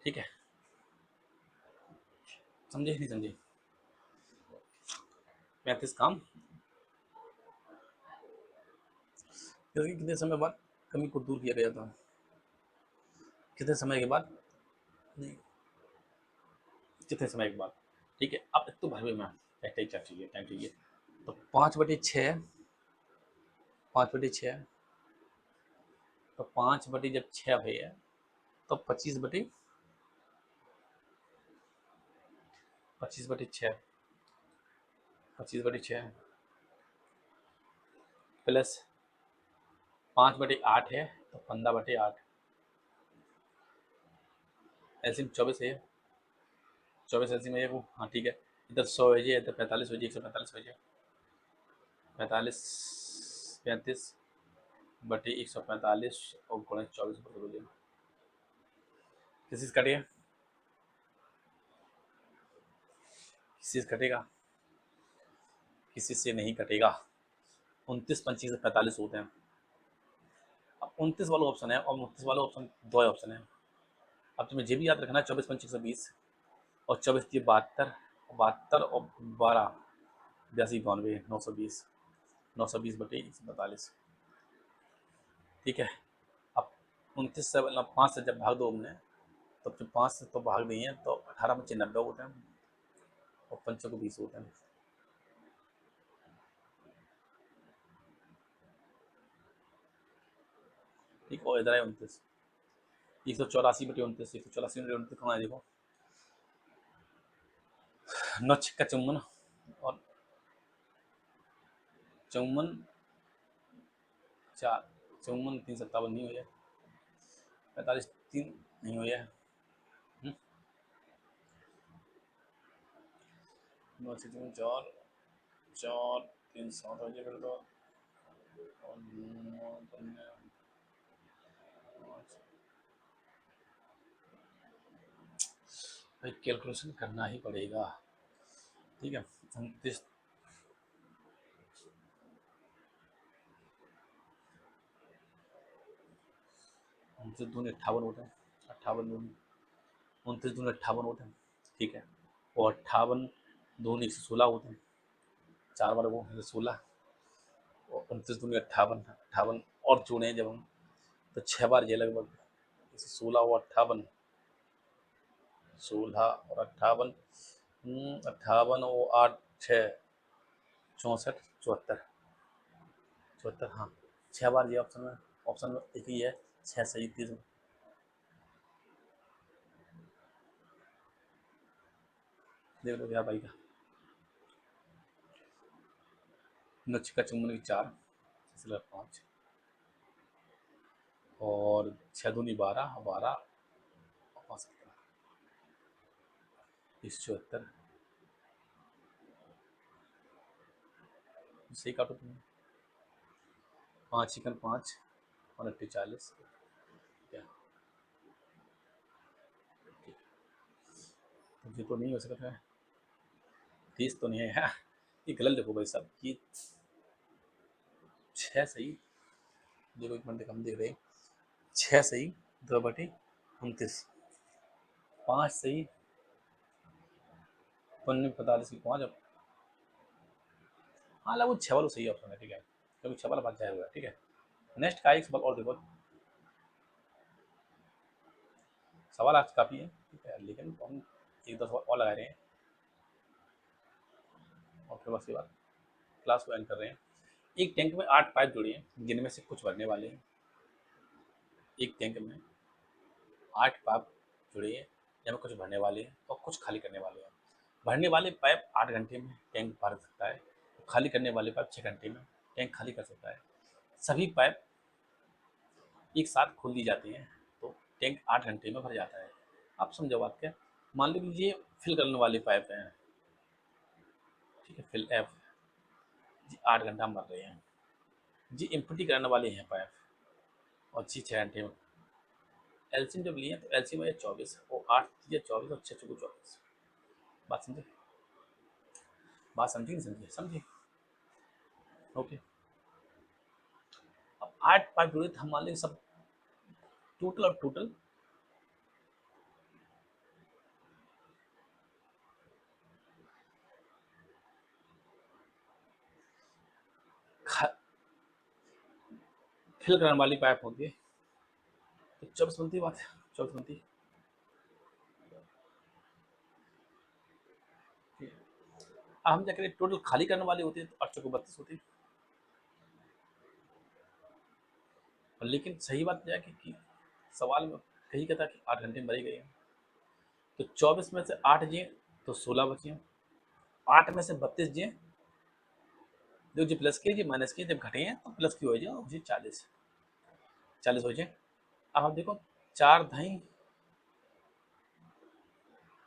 ठीक है। समझे नहीं समझे? 35 काम कितने समय बाद कमी को दूर किया गया था, कितने समय के बाद, नहीं कितने समय के बाद, ठीक है। अब एक तो भरवे में टाइम चाहिए, टाइम चाहिए। तो 5/6, 5/6, तो 5 बटे जब 6 भैया तो 25/6, 25/6 प्लस 5/8 है तो 15/8, एलसीएम 24 है, 24 एलसीएम है वो, हाँ ठीक है। इधर 100 है जी, इधर 45 हो जी, 145 हो जी, 45 35/145 और गुणे 24 हो जाए। किसी से कटेगा, किसी से कटेगा, किसी से नहीं कटेगा। 29 25 45 होते हैं। अब 29 वाला ऑप्शन है और 29 वाला ऑप्शन, दो ऑप्शन है। अब तुम्हें ये भी याद रखना है, 24 25 120 और 24 72, 72 और 12 82 92 920, 920/145, ठीक है। अब 29 से 5 से जब भाग दो हमने, तब जब 5 से तो भाग नहीं है तो 18 बच्चे 90 होते हैं और 5 को 20 होते हैं, ठीक। और इधर है 29, 184/29, 184/29 कहाँ है देखो, 9 छक्का 54 और 54 4, 54 3 57 नहीं हुई है, 45 3 नहीं हुई है, 9 6 4 4 3 7 हो जाए फिर तो, और 9 भाई कैलकुलेशन करना ही पड़ेगा, ठीक है। 29 दूनी 58 होते हैं, 58 दूनी 29 दूनी 58 होते हैं, ठीक है। और 58 दूनी 116 होते हैं, 4 बार वो 16 और 29 दूनी 58, 58 और जोड़े जब हम तो 6 बार ये लगभग 16 और 58, 16 और 58, 58 और 8 6 64 74, 74 हाँ, 6 बार ये ऑप्शन में एक ही है, 6 सही 30, देख लो क्या भाई का। नचिका चुम्बन की 4, 5 और 6 दूनी 12, 12 और 17, 74, सही काटो तुम। 5 चिकन 5 और 40, क्या ये तो नहीं हो सकता है, 30 तो नहीं है यार, ये गलत देखो भाई साहब, ये 6 सही, देखो एक मिनट हम देख रहे हैं, 6 सही, 2/29, 5 सही, 45 की 5, हाँ लगभग 6 वाला सही ऑप्शन है, ठीक है, क्योंकि 6 वाला बात जाए हुआ है, ठीक है। नेक्स्ट का एक सवाल और देखो, सवाल आज काफ़ी है, ठीक है, लेकिन हम एक दो सवाल और लगा रहे हैं और फिर उसके बाद क्लास को एंड कर रहे हैं। एक टैंक में 8 पाइप जुड़े हैं जिनमें से कुछ भरने वाले हैं। एक टैंक में 8 पाइप जुड़े हैं जिनमें कुछ भरने वाले हैं और कुछ खाली करने वाले हैं। भरने वाले पाइप 8 घंटे में टैंक भर सकता है, खाली करने वाले पाइप 6 घंटे में टैंक खाली कर सकता है। सभी पाइप एक साथ खोल दी जाती हैं तो टैंक 8 घंटे में भर जाता है। आप समझो बात क्या, मान लीजिए फिल करने वाले पाइप हैं, ठीक है, फिल एफ जी 8 घंटा में भर रहे हैं, जी एम्प्टी करने वाले हैं पाइप और जी 6 घंटे में। एलसीएम जब लिए तो एलसीएम है 24 और 8 या 24 और 6 चौको 24। बात समझे, बात समझी नहीं समझे, समझे, ओके। अब 8 पाइप जुड़े थे, हम मान लेंगे सब टोटल और टोटल फिल करने वाली पाइप होती है तो 24 बनती बात है, 24 बनती। अब हम क्या करें, टोटल खाली करने वाली होती है तो 8 चौको 32 होती है। लेकिन सही बात यह है कि सवाल में कही कहता कि 8 घंटे में भरी गई है, तो 24 में से 8 जिए तो 16 बचे, 8 में से 32 जिए, जो जी प्लस के जी माइनस के जब घटे हैं तो प्लस की हो जाए जी 40, 40 हो जाए। अब आप देखो 4 दही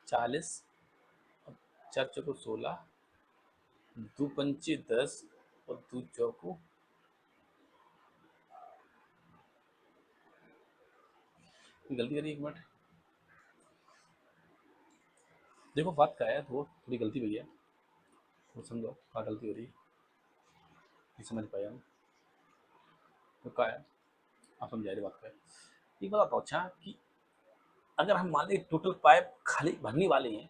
40, 4 चौको 16, 2 पंची 10 और 2 चौको, गलती करी एक मिनट, देखो बात क्या है, तो थोड़ी गलती हुई है, तो समझो क्या गलती हो रही है, नहीं समझ पाया हम तो क्या है, आप समझा रही बात का है। एक बात बताओ अच्छा कि अगर हम मान लें टोटल पाइप खाली भरने वाले हैं,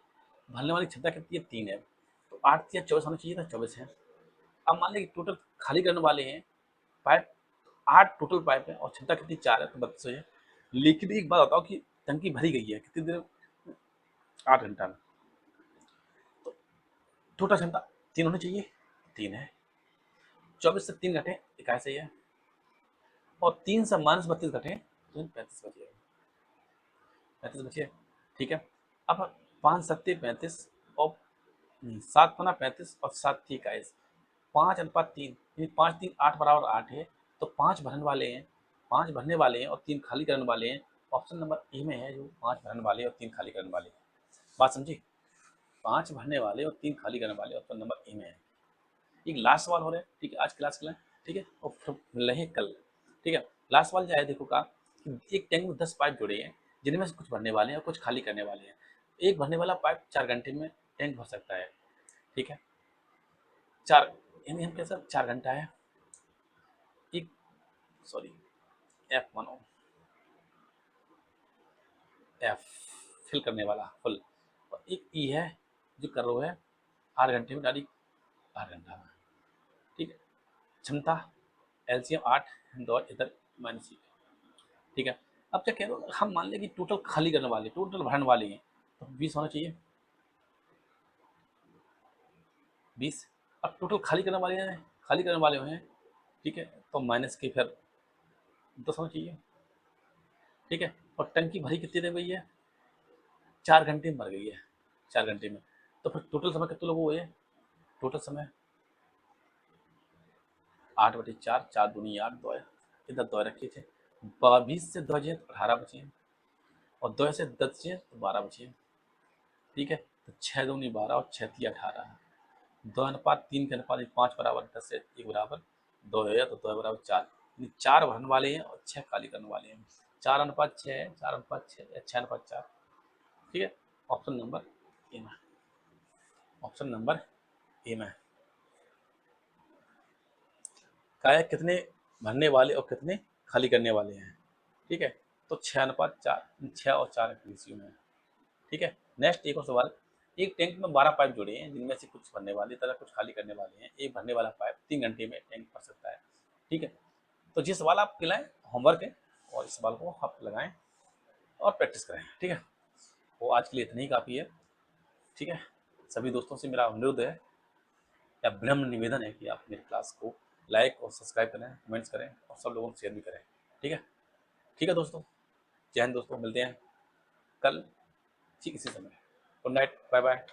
भरने वाली क्षमता कितनी है 3 है, तो 8 या 24 होना चाहिए था, 24 है। अब मान लें कि टोटल खाली करने वाले हैं पाइप 8 टोटल पाइप है और क्षमता कितनी 4 है तो 32 है। लेकिन एक बात बताओ कि टंकी भरी गई है कितनी देर, 8 घंटा में, तो टोटल क्षमता 3 होनी चाहिए, 3 है, 24 से 3 घटे 21 ही है, और 3 से -32 घटे तो 35 बचे, 35 बचे, ठीक है। अब 5 सत्ते 35 और 7 पना 35 और 7 थी 21, 5:3, 5 3 8 बराबर 8 है, तो 5 भरने वाले हैं, 5 भरने वाले हैं और 3 खाली करने वाले हैं। ऑप्शन नंबर ए में है जो 5 भरने वाले और 3 खाली करने वाले, बात समझी, 5 भरने वाले और 3 खाली करने वाले ऑप्शन नंबर ए में है। एक लास्ट सवाल हो रहा है, ठीक है, आज क्लास के लिए, ठीक है, और फिर मिल रहे हैं कल, ठीक है। लास्ट सवाल क्या है, देखो का कि एक टैंक में 10 पाइप जुड़े हैं जिनमें से कुछ भरने वाले हैं और कुछ खाली करने वाले हैं। एक भरने वाला पाइप 4 घंटे में टैंक भर सकता है, ठीक है, 4 यानी हम कैसा 4 घंटा है, एक सॉरी एफ मानो, एफ फिल करने वाला फुल, और एक ई है जो कर रहा है 8 घंटे में डाली, 8 घंटा में, ठीक है। क्षमता एलसीएम 8 दो इधर माइनस, ठीक है। अब क्या कह रहे हो, हम मान लें कि टोटल खाली करने वाले टोटल भरने वाले हैं तो 20 होना चाहिए, 20। अब टोटल खाली करने वाले हैं, खाली करने वाले हैं, ठीक है, तो माइनस के फिर 10 होना चाहिए, ठीक है। और टंकी भरी कितनी देर गई है, 4 घंटे में भर गई है, 4 घंटे में, तो फिर टोटल समय कितने लोग हुए, टोटल समय 8/4, 4 दूनी 8, दो इधर दो रखे थे। 22 से 2 तो 18 बचे हैं, और 2 से 10 बचे तो 12 बचे हैं। ठीक है, तो 6 दूनी 12 और 6 तिया 18। 2:3 के अनुपात 5 बराबर 10 से 1 बराबर 2 है, तो 2 बराबर 4, यानी 4 भरने वाले हैं और 6 खाली करने वाले हैं। 4:6 है, 4:6 या 6:4। ठीक है, ऑप्शन नंबर ए में, ऑप्शन नंबर ए में क्या है, कितने भरने वाले और कितने खाली करने वाले हैं। ठीक है, तो 6:4, 6 और 4 के रेशियो में है। ठीक है, नेक्स्ट एक और सवाल। एक टैंक में 12 पाइप जुड़े हैं, जिनमें से कुछ भरने वाले तथा कुछ खाली करने वाले हैं। एक भरने वाला पाइप 3 घंटे में टैंक भर सकता है। ठीक है, तो ये सवाल आप खिलाएं, होमवर्क है, और इस सवाल को आप लगाएं और प्रैक्टिस करें। ठीक है, वो आज के लिए इतना ही काफ़ी है। ठीक है, सभी दोस्तों से मेरा अनुरोध है या विनम्र निवेदन है कि आप मेरी क्लास को लाइक और सब्सक्राइब करें, कमेंट्स करें और सब लोगों को शेयर भी करें। ठीक है, ठीक है दोस्तों, जय हिंद दोस्तों, मिलते हैं कल ठीक इसी समय। Good night, bye bye.